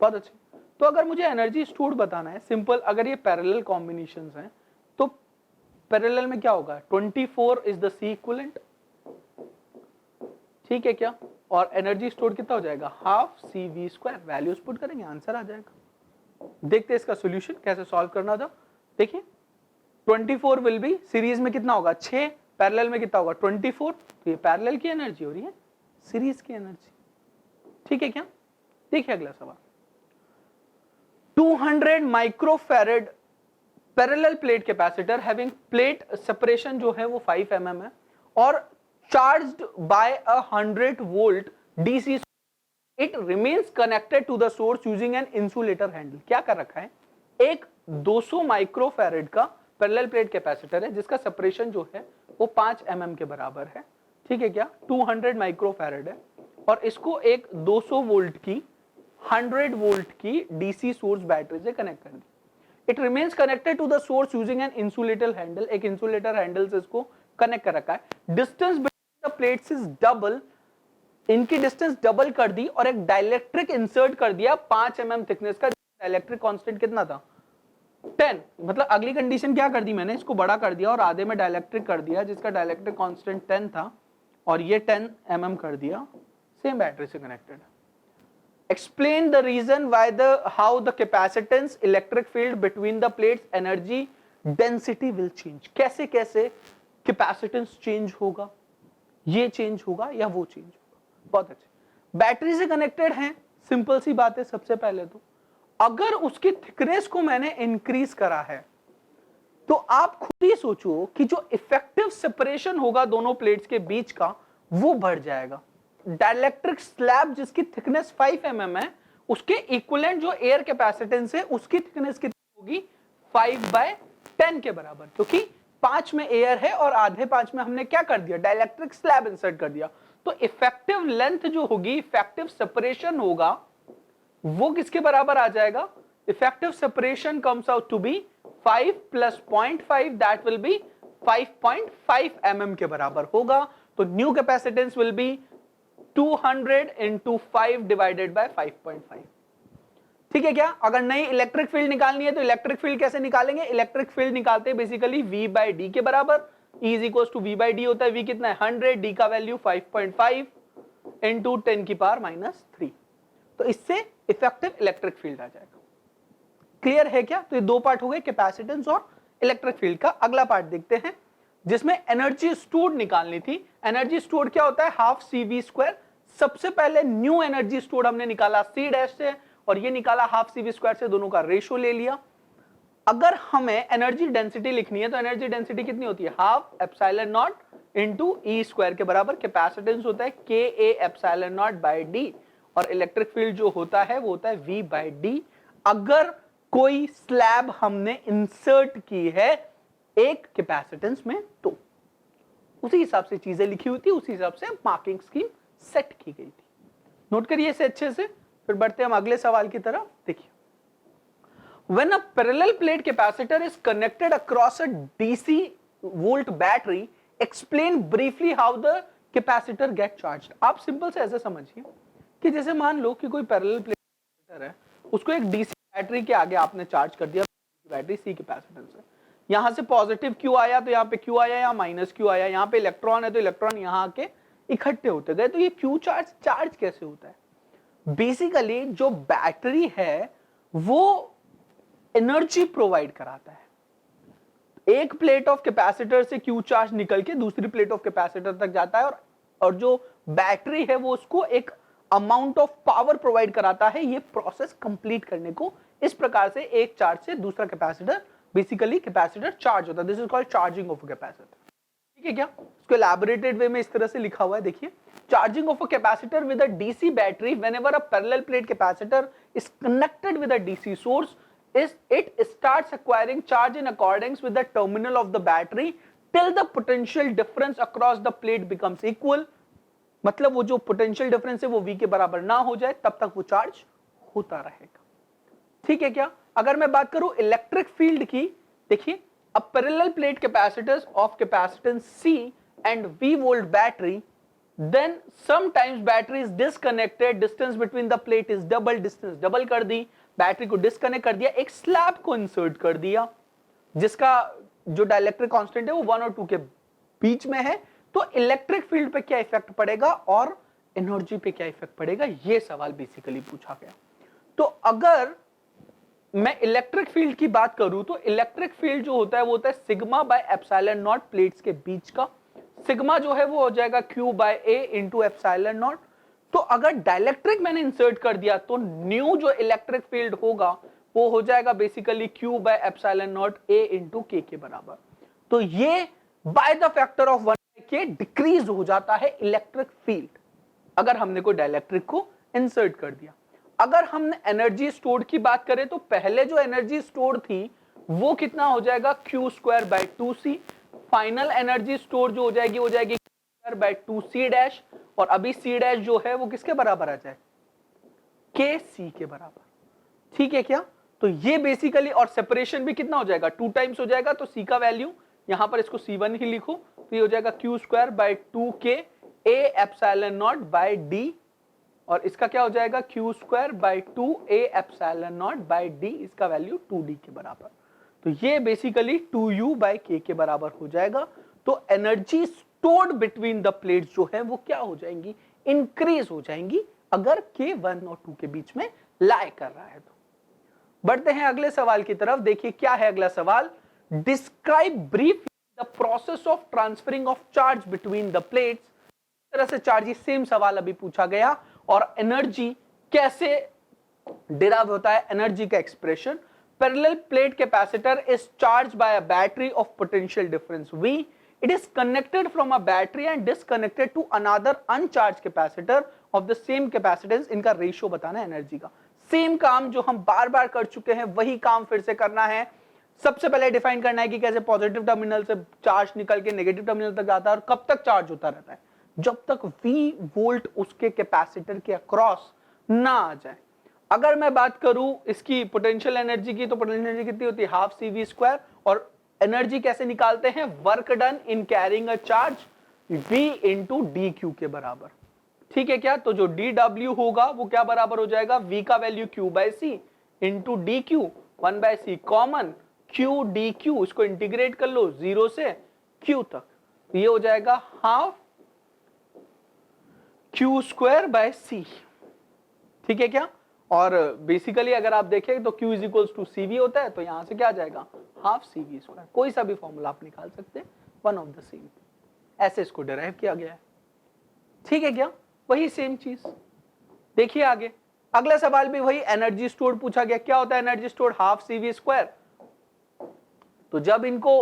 बहुत अच्छा। तो अगर मुझे एनर्जी स्टोर्ड बताना है, सिंपल, अगर ये पैरेलल कॉम्बिनेशंस हैं तो पैरेलल में क्या होगा, 24 इज द सी इक्विवेलेंट, ठीक है क्या, और एनर्जी स्टोर्ड कितना हो जाएगा, half C V square. Values put करेंगे, आंसर आ जाएगा। देखते हैं इसका सॉल्यूशन कैसे सॉल्व करना था। देखिए 24 विल बी, सीरीज में कितना होगा 6, पैरेलल में कितना होगा 24, तो ये पैरेलल की एनर्जी हो रही है, सीरीज की एनर्जी, ठीक है क्या। देखिए अगला सवाल, 200 microfarad parallel plate capacitor having plate separation जो है वो 5 mm है और charged by 100 volt DC, it remains connected to the source using an insulator handle. क्या कर रखा है, एक 200 माइक्रोफैरेड का पैरेलल प्लेट कैपेसिटर है जिसका सेपरेशन जो है वो 5 mm के बराबर है, ठीक है क्या, 200 माइक्रोफैरेड है और इसको एक 200 वोल्ट की 100 वोल्ट की डीसी सोर्स बैटरी से कनेक्ट कर दी। It remains connected to the source using an insulator handle, एक इंसुलेटर हैंडल से इसको कनेक्ट कर रखा है। Distance between the plates is double, इनकी डिस्टेंस डबल कर दी और एक डाइलेक्ट्रिक इंसर्ट कर दिया 5 mm थिकनेस का। डाइलेक्ट्रिक कांस्टेंट कितना था, 10, मतलब अगली कंडीशन क्या कर दी मैंने, इसको बड़ा कर दिया और आधे में डाइलेक्ट्रिक कर दिया जिसका डाइलेक्ट्रिक कांस्टेंट 10 था और ये 10 mm कर दिया, सेम बैटरी से connected. Explain the reason why how the capacitance electric field between the plates energy density will change। कैसे कैसे कैपेसिटेंस चेंज होगा, ये चेंज होगा या वो चेंज होगा। बहुत अच्छे, बैटरी से कनेक्टेड है, सिंपल सी बात है। सबसे पहले तो अगर उसकी थिकनेस को मैंने इंक्रीज करा है तो आप खुद ही सोचो कि जो इफेक्टिव सेपरेशन होगा दोनों प्लेट्स के बीच का वो बढ़ जाएगा। डाइलेक्ट्रिक स्लैब जिसकी थिकनेस 5 mm है, उसके इक्विवेलेंट जो एयर कैपेसिटेंस है उसकी थिकनेस कितनी होगी, 5/10 के बराबर, क्योंकि 5 में एयर है और आधे 5 में हमने क्या कर दिया, डाइलेक्ट्रिक स्लैब इंसर्ट कर दिया। तो इफेक्टिव लेंथ जो होगी, इफेक्टिव सेपरेशन होगा, वो किसके बराबर आ जाएगा, effective separation comes out to be 5 + 0.5, that will be 5.5 mm के बराबर होगा। तो new capacitance will be 200 × 5 divided by 5.5, ठीक है क्या। अगर नई इलेक्ट्रिक फील्ड निकालनी है तो इलेक्ट्रिक फील्ड कैसे निकालेंगे, इलेक्ट्रिक फील्ड निकालते हैं बेसिकली V/d के बराबर, E = V/d होता है, V कितना है 100, D का वैल्यू 5.5 × 10⁻³ तो इससे इफेक्टिव इलेक्ट्रिक फील्ड आ जाएगा। क्लियर है क्या। तो ये दो पार्ट हो गए, कैपेसिटेंस और इलेक्ट्रिक फील्ड का। अगला पार्ट देखते हैं जिसमें एनर्जी स्टोर्ड निकालनी थी। एनर्जी स्टोर्ड क्या होता है, हाफ CV²। सबसे पहले न्यू एनर्जी स्टोर्ड हमने निकाला C' से और ये निकाला हाफ CV² से, दोनों का रेशो ले लिया। अगर हमें एनर्जी डेंसिटी लिखनी है तो एनर्जी डेंसिटी कितनी होती है, हाफ ε0 × E² के बराबर। कैपेसिटेंस होता है Ka∈0/d और इलेक्ट्रिक फील्ड जो होता है वो होता है V/d। अगर कोई स्लैब हमने इंसर्ट की है एक कैपेसिटेंस में तो उसी हिसाब से चीजें लिखी हुई थी, उसी हिसाब से मार्किंग स्कीम सेट की गई थी। नोट करिए इसे अच्छे से, फिर बढ़ते हैं हम अगले सवाल की तरफ। देखिए, when a parallel plate capacitor is connected across a DC volt battery, explain briefly how the capacitor get charged। आप सिंपल से ऐसे समझिए कि जैसे मान लो कि कोई पैरेलल प्लेट कैपेसिटर है, उसको एक डीसी बैटरी के आगे आपने चार्ज कर दिया, बैटरी सी कैपेसिटेंस है, यहां से पॉजिटिव क्यू आया तो यहाँ पे क्यू आया, यहाँ माइनस क्यू आया, यहाँ पे इलेक्ट्रॉन है तो इलेक्ट्रॉन यहाँ आके इकट्ठे होते गए। तो ये क्यू चार्ज कैसे होता है, बेसिकली जो बैटरी है वो एनर्जी प्रोवाइड कराता है। एक प्लेट ऑफ कैपेसिटर से क्यू चार्ज निकल के दूसरी प्लेट ऑफ कैपेसिटर तक जाता है और जो बैटरी है वो उसको एक अमाउंट ऑफ पावर प्रोवाइड कराता है ये प्रोसेस कंप्लीट करने को। इस प्रकार से एक चार्ज से दूसरा कैपेसिटर, बेसिकली कैपेसिटर चार्ज होता है। This is called charging of a capacitor, ठीक है क्या। इसको एलैबोरेटेड वे में इस तरह से लिखा हुआ है, देखिए, charging of a capacitor with a DC battery whenever a parallel plate capacitor is connected with a DC source is it starts acquiring charge in accordance with the terminal of the battery till the potential difference across the plate becomes equal. मतलब वो जो potential difference है वो V के बराबर ना हो जाए तब तक वो चार्ज होता रहेगा। ठीक है क्या? अगर मैं बात करूं इलेक्ट्रिक फील्ड की, देखिए a parallel plate capacitors of capacitance C and V volt battery, then sometimes battery is disconnected, distance between the plate is double, distance double कर दी, बैटरी को डिस्कनेक्ट कर दिया, एक स्लैब को इंसर्ट कर दिया जिसका जो डाइलेक्ट्रिक कांस्टेंट है वो 1 और 2 के बीच में है, तो इलेक्ट्रिक फील्ड पे क्या इफेक्ट पड़ेगा और एनर्जी पे क्या इफेक्ट पड़ेगा, ये सवाल बेसिकली पूछा गया। तो अगर मैं इलेक्ट्रिक फील्ड की बात करूं तो इलेक्ट्रिक फील्ड जो होता है वो होता है sigma by epsilon not plates के बीच का। सिग्मा जो है वो हो जाएगा Q by A into epsilon naught. तो अगर डाइलेक्ट्रिक मैंने इंसर्ट कर दिया तो न्यू जो इलेक्ट्रिक फील्ड होगा वो हो जाएगा basically Q bye epsilon not A into K के बराबर। तो ये बाय द फैक्टर ऑफ 1 के डिक्रीज हो जाता है इलेक्ट्रिक फील्ड अगर हमने कोई डाइलेक्ट्रिक को इंसर्ट कर दिया। अगर हमने एनर्जी स्टोर्ड की बात करें तो पहले जो एनर्जी स्टोर्ड थी वो कितना हो जाएगा Q square bye 2C। Final energy store जो हो जाएगी Q square bye 2C dash, और अभी C डैश जो है वो किसके बराबर आ जाए, KC के बराबर। ठीक है क्या? तो ये बेसिकली, और सेपरेशन भी कितना हो जाएगा 2 टाइम्स हो जाएगा, तो C का वैल्यू यहां पर इसको C1 ही लिखो, तो ये हो जाएगा Q square by 2K A epsilon naught by D, और इसका क्या हो जाएगा Q square by 2A epsilon naught by D, इसका वैल्यू 2D के बराबर। तो ये बेसिकली 2U बाय K के बराबर हो जाएगा। तो energy stored between the plates जो है वो क्या हो जाएंगी, इंक्रीज हो जाएंगी अगर K 1 और 2 के बीच में लाई कर रहा है। तो बढ़ते हैं अगले सवाल की तरफ। देखिए क्या है अगला सवाल, describe brief the process of transferring of charge between the plates. इस तरह से चार्ज, सेम सवाल अभी पूछा गया, और एनर्जी कैसे डिराइव होता है, एनर्जी का expression. Parallel plate capacitor is charge by a battery of potential difference V. It is connected from a battery and disconnected to another uncharged capacitor of the same capacitance. इनका ratio बताना है energy का। Same काम जो हम बार बार कर चुके हैं वही काम फिर से करना है। सबसे पहले डिफाइन करना है कि कैसे पॉजिटिव टर्मिनल से चार्ज निकल के नेगेटिव टर्मिनल तक जाता है और कब तक चार्ज होता रहता है, जब तक V वोल्ट उसके कैपेसिटर के अक्रॉस ना आ जाए। अगर मैं बात करूं इसकी पोटेंशियल एनर्जी की, तो पोटेंशियल एनर्जी कितनी होती है, हाफ CV स्क्वायर, और एनर्जी कैसे निकालते हैं, work done in carrying a charge V into DQ के बराबर। ठीक है क्या? तो जो DW होगा वो क्या बराबर हो जाएगा, V का value Q by C into DQ, 1 by C common, Q DQ, इसको इंटीग्रेट कर लो 0 से Q तक, तो ये हो जाएगा half Q square bye C। ठीक है क्या? और बेसिकली अगर आप देखें तो Q is equals to CV होता है, तो यहां से क्या आ जाएगा, हाफ CV स्क्वायर। कोई सा भी फॉर्मूला आप निकाल सकते हैं, वन ऑफ द सेम। ऐसे इसको डिराइव किया गया है। ठीक है क्या? वही सेम चीज। देखिए आगे अगला सवाल भी वही एनर्जी स्टोर पूछा गया। क्या होता है energy store, half CV square. तो जब इनको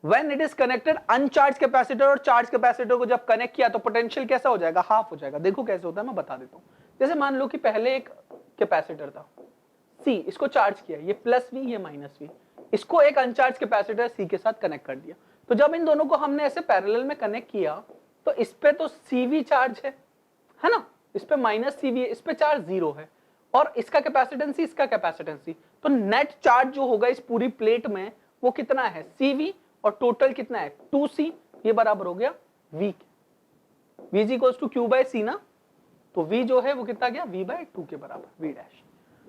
when it is connected अनचार्ज capacitor और चार्ज कैपेसिटर को जब कनेक्ट किया तो पोटेंशियल कैसा हो जाएगा, हाफ हो जाएगा। देखो कैसे होता है, मैं बता देता हूं। जैसे मान लो कि पहले एक कैपेसिटर था C, इसको चार्ज किया, ये प्लस V, ये माइनस V, इसको एक अनचार्ज कैपेसिटर C के साथ कनेक्ट कर दिया। तो जब इन दोनों को हमने ऐसे पैरेलल में कनेक्ट किया तो इस पे तो CV चार्ज है ना, इस पे माइनस CV है, इस पे चार्ज 0 है, और इसका कैपेसिटेंस C, इसका कैपेसिटेंस C। तो नेट चार्ज जो होगा इस पूरी प्लेट में वो कितना है, CV, और टोटल कितना है 2C, ये बराबर हो गया V के। V is equals to Q by C ना, तो V जो है वो कितना गया, V बाय 2 के बराबर, V डैश।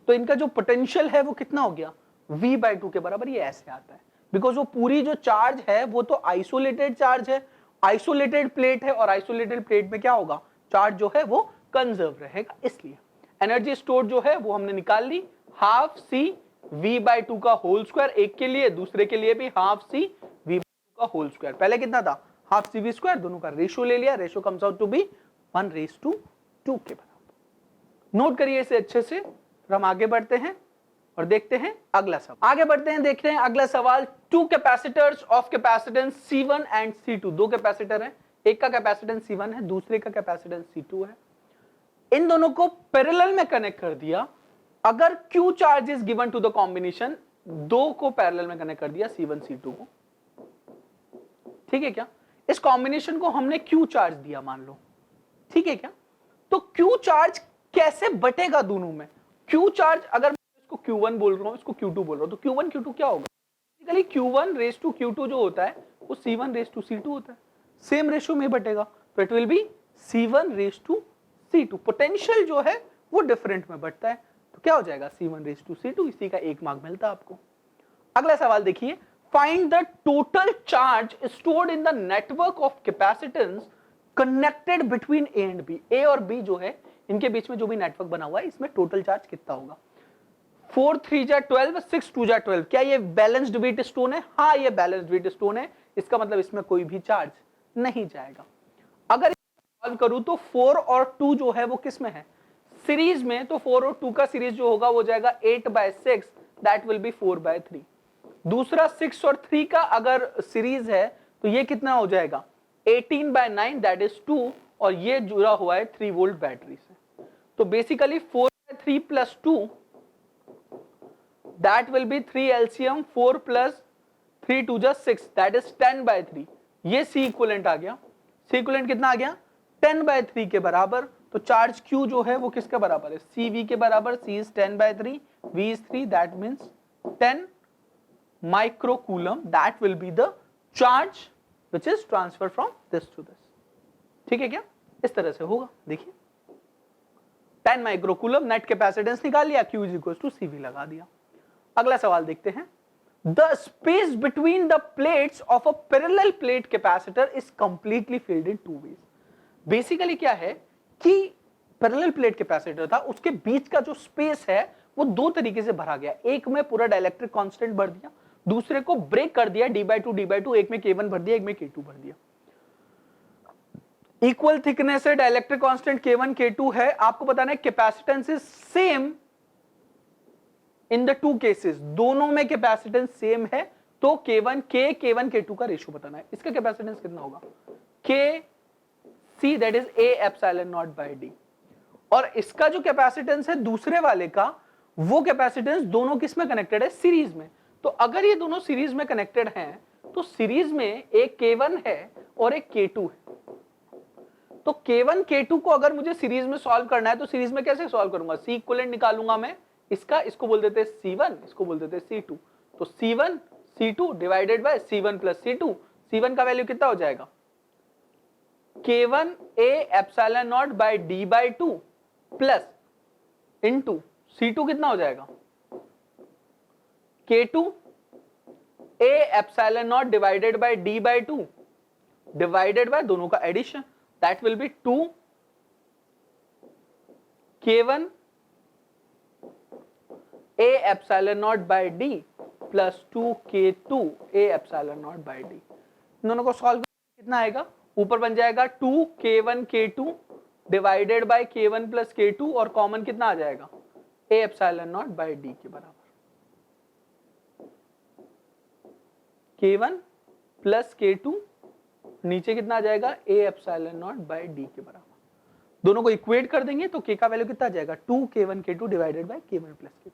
तो इनका जो पोटेंशियल है वो कितना हो गया, V बाय 2 के बराबर। ये ऐसे आता है बिकॉज वो पूरी जो चार्ज है वो तो आइसोलेटेड चार्ज है, आइसोलेटेड प्लेट है, और आइसोलेटेड प्लेट में क्या होगा, चार्ज जो है वो कंजर्व रहेगा। इसलिए एनर्जी स्टोर जो है वो हमने निकाल ली, हाफ C V बाय 2 का होल स्क्वायर, एक के लिए, दूसरे के लिए भी हाफ C V बाय 2 का होल स्क्वायर। पहले कितना था, हाफ CV स्क्वायर, दोनों का रेशियो ले लिया, ratio comes out to be 1:2 के बराबर। नोट करिए इसे अच्छे से। हम आगे बढ़ते हैं और देखते हैं अगला सवाल। आगे बढ़ते हैं, देखते हैं अगला सवाल। Two capacitors of capacitance C1 and C2, दो कैपेसिटर हैं, एक का कैपेसिटेंस C1 है, दूसरे का कैपेसिटेंस C2 है। इन दोनों को पैरेलल में कनेक्ट कर दिया अगर Q charge is given to the combination, दो को पैरेलल में कनेक्ट कर दिया C1 C2 को, ठीक है क्या, इस कॉम्बिनेशन को हमने Q चार्ज दिया मान लो, ठीक है क्या, तो Q चार्ज कैसे बटेगा दोनों में, Q चार्ज अगर मैं इसको Q1 बोल रहा हूं, इसको Q2 बोल रहा हूं, तो Q1 Q2 क्या होगा, basically Q1 raise to Q2 जो होता है वो C1 रेस टू C2 होता है, सेम रेशियो में बटेगा, तो it will be C1 raise to C2, potential जो है वो डिफरेंट में बढ़ता है, तो क्या हो जाएगा C1 रेस टू C2, इसी का 1 मार्क मिलता है आपको। अगला सवाल देखिए, find the total charge stored in the network of capacitance connected between A and B, A और बी जो है इनके बीच में जो भी नेटवर्क बना हुआ है इसमें टोटल चार्ज कितना होगा। 4 3 जा 12, 6 2 जा 12, क्या ये बैलेंस्ड व्हीट स्टोन है, हाँ ये बैलेंस्ड व्हीट स्टोन है, इसका मतलब इसमें कोई भी चार्ज नहीं जाएगा। अगर सॉल्व करूं तो 4 और 2 जो है वो किस में है, सीरीज में, तो 4 और 2 का सीरीज जो होगा वो जाएगा 8/6, दैट विल बी 4/3। दूसरा 6 और 3 का अगर सीरीज है तो ये कितना हो जाएगा 18/9, दैट इज 2, और ये जुड़ा हुआ है 3 वोल्ट बैटरी से, तो basically 4/3 plus 2, that will be 3 LCM, 4 plus 3 2 जा 6, that is 10/3, ये C इक्विवेलेंट आ गया, C इक्विवेलेंट कितना आ गया 10/3 के बराबर, तो चार्ज Q जो है वो किसके बराबर है, CV के बराबर, C is 10/3, V is 3, that means 10 microcoulomb, that will be the charge which is transferred from this to this, ठीक है क्या, इस तरह से होगा। देखिए 10 माइक्रोकूलम, नेट कैपेसिटेंस निकाल लिया, Q is equals to CV लगा दिया। अगला सवाल देखते हैं, the space between the plates of a parallel plate capacitor is completely filled in 2 ways. Basically क्या है कि पैरेलल प्लेट कैपेसिटर था, उसके बीच का जो स्पेस है वो दो तरीके से भरा गया, एक में पूरा डाइलेक्ट्रिक कांस्टेंट भर दिया, दूसरे को ब्रेक कर दिया d/2 एक में K1 भर दिया, एक में K2 भर दिया। इक्वल थिकनेस है, डाइलेक्ट्रिक कांस्टेंट K1 K2 है, आपको बताना है capacitance is same in the 2 cases, दोनों में कैपेसिटेंस सेम है, तो K1 K2 का रेशियो बताना है। इसका कैपेसिटेंस कितना होगा KC, that is A epsilon naught by D, और इसका जो कैपेसिटेंस है दूसरे वाले का, वो कैपेसिटेंस दोनों किस में कनेक्टेड है, सीरीज में, तो अगर ये दोनों सीरीज में कनेक्टेड हैं तो सीरीज में एक K1 है और एक K2 है, तो K1 K2 को अगर मुझे सीरीज में सॉल्व करना है तो सीरीज में कैसे सॉल्व करूंगा, C इक्विवेलेंट निकालूंगा मैं, इसका, इसको बोल देते हैं C1, इसको बोल देते हैं C2, तो C1 C2 divided by C1 plus C2, C1 का वैल्यू कितना हो जाएगा K1 A epsilon naught by D/2 plus into C2 कितना हो जाएगा K2 A epsilon naught divided by D/2 divided by दोनों का addition, that will be 2 K1 A epsilon naught by D plus 2 K2 A epsilon naught by D, दोनों को solve करके कितना आएगा, ऊपर बन जाएगा 2 K1 K2 divided by K1 plus K2, और कॉमन कितना आ जाएगा A epsilon naught by D के बराबर, K1 प्लस K2 नीचे कितना आ जाएगा A epsilon naught by D के बराबर, दोनों को इक्वेट कर देंगे तो K का वैल्यू कितना आ जाएगा 2 K1 K2 divided by K1 plus K2,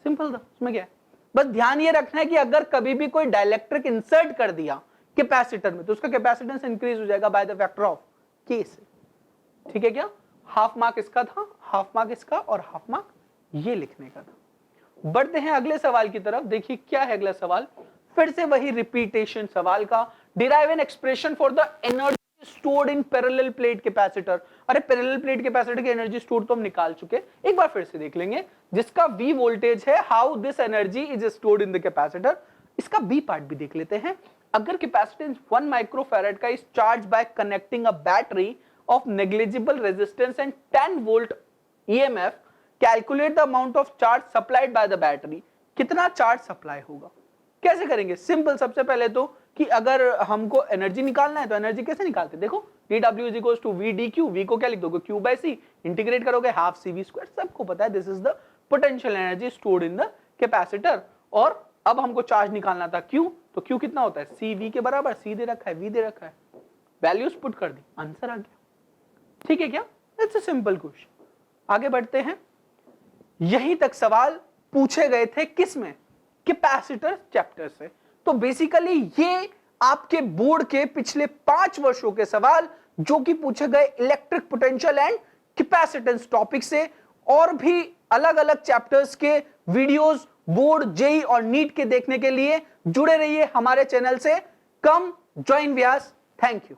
simple था, उसमें क्या है, बस ध्यान ये रखना है कि अगर कभी भी कोई डाइलेक्ट्रिक इंसर्ट कर दिया कैपेसिटर में तो उसका कैपेसिटेंस इंक्रीज हो जाएगा by the factor of K से, ठीक है क्या, हाफ मार्क इसका था, हाफ मार्क इसका, और हाफ मार्क ये लिखने का था। बढ़ते हैं अगले सवाल की तरफ, देखिए क्या है अगला सवाल, फिर से वही रिपीटेशन सवाल का, derive an expression for the energy stored in parallel plate capacitor. अरे पैरेलल प्लेट कैपेसिटर की एनर्जी स्टोर तो हम निकाल चुके, एक बार फिर से देख लेंगे, जिसका V वोल्टेज है, how this energy is stored in the capacitor, इसका B पार्ट भी देख लेते हैं। अगर कैपेसिटेंस 1 माइक्रोफैराड का is charge by connecting a battery of negligible resistance and 10 volt EMF, calculate the amount of charge supplied by the battery, कितना charge supply होगा, कैसे करेंगे, सिंपल, सबसे पहले तो कि अगर हमको एनर्जी निकालना है तो एनर्जी कैसे निकालते हैं, देखो dW is equals to V dQ, V को क्या लिख दोगे Q/C, इंटीग्रेट करोगे हाफ CV², सबको पता है this is the potential energy stored in the capacitor, और अब हमको चार्ज निकालना था Q, तो Q कितना होता है CV के बराबर, C दे रखा है, V दे रखा है, वैल्यूज पुट कर दी, आंसर आ गया, ठीक है क्या, इट्स अ सिंपल क्वेश्चन। आगे बढ़ते हैं, यहीं तक सवाल पूछे गए थे किसमें, कैपेसिटर चैप्टर से। तो बेसिकली ये आपके बोर्ड के पिछले 5 वर्षों के सवाल जो कि पूछे गए electric potential and capacitance topic से, और भी अलग अलग चैप्टर्स के वीडियोस बोर्ड, जेई और नीट के देखने के लिए जुड़े रहिए हमारे चैनल से। Come join Vyas. Thank you.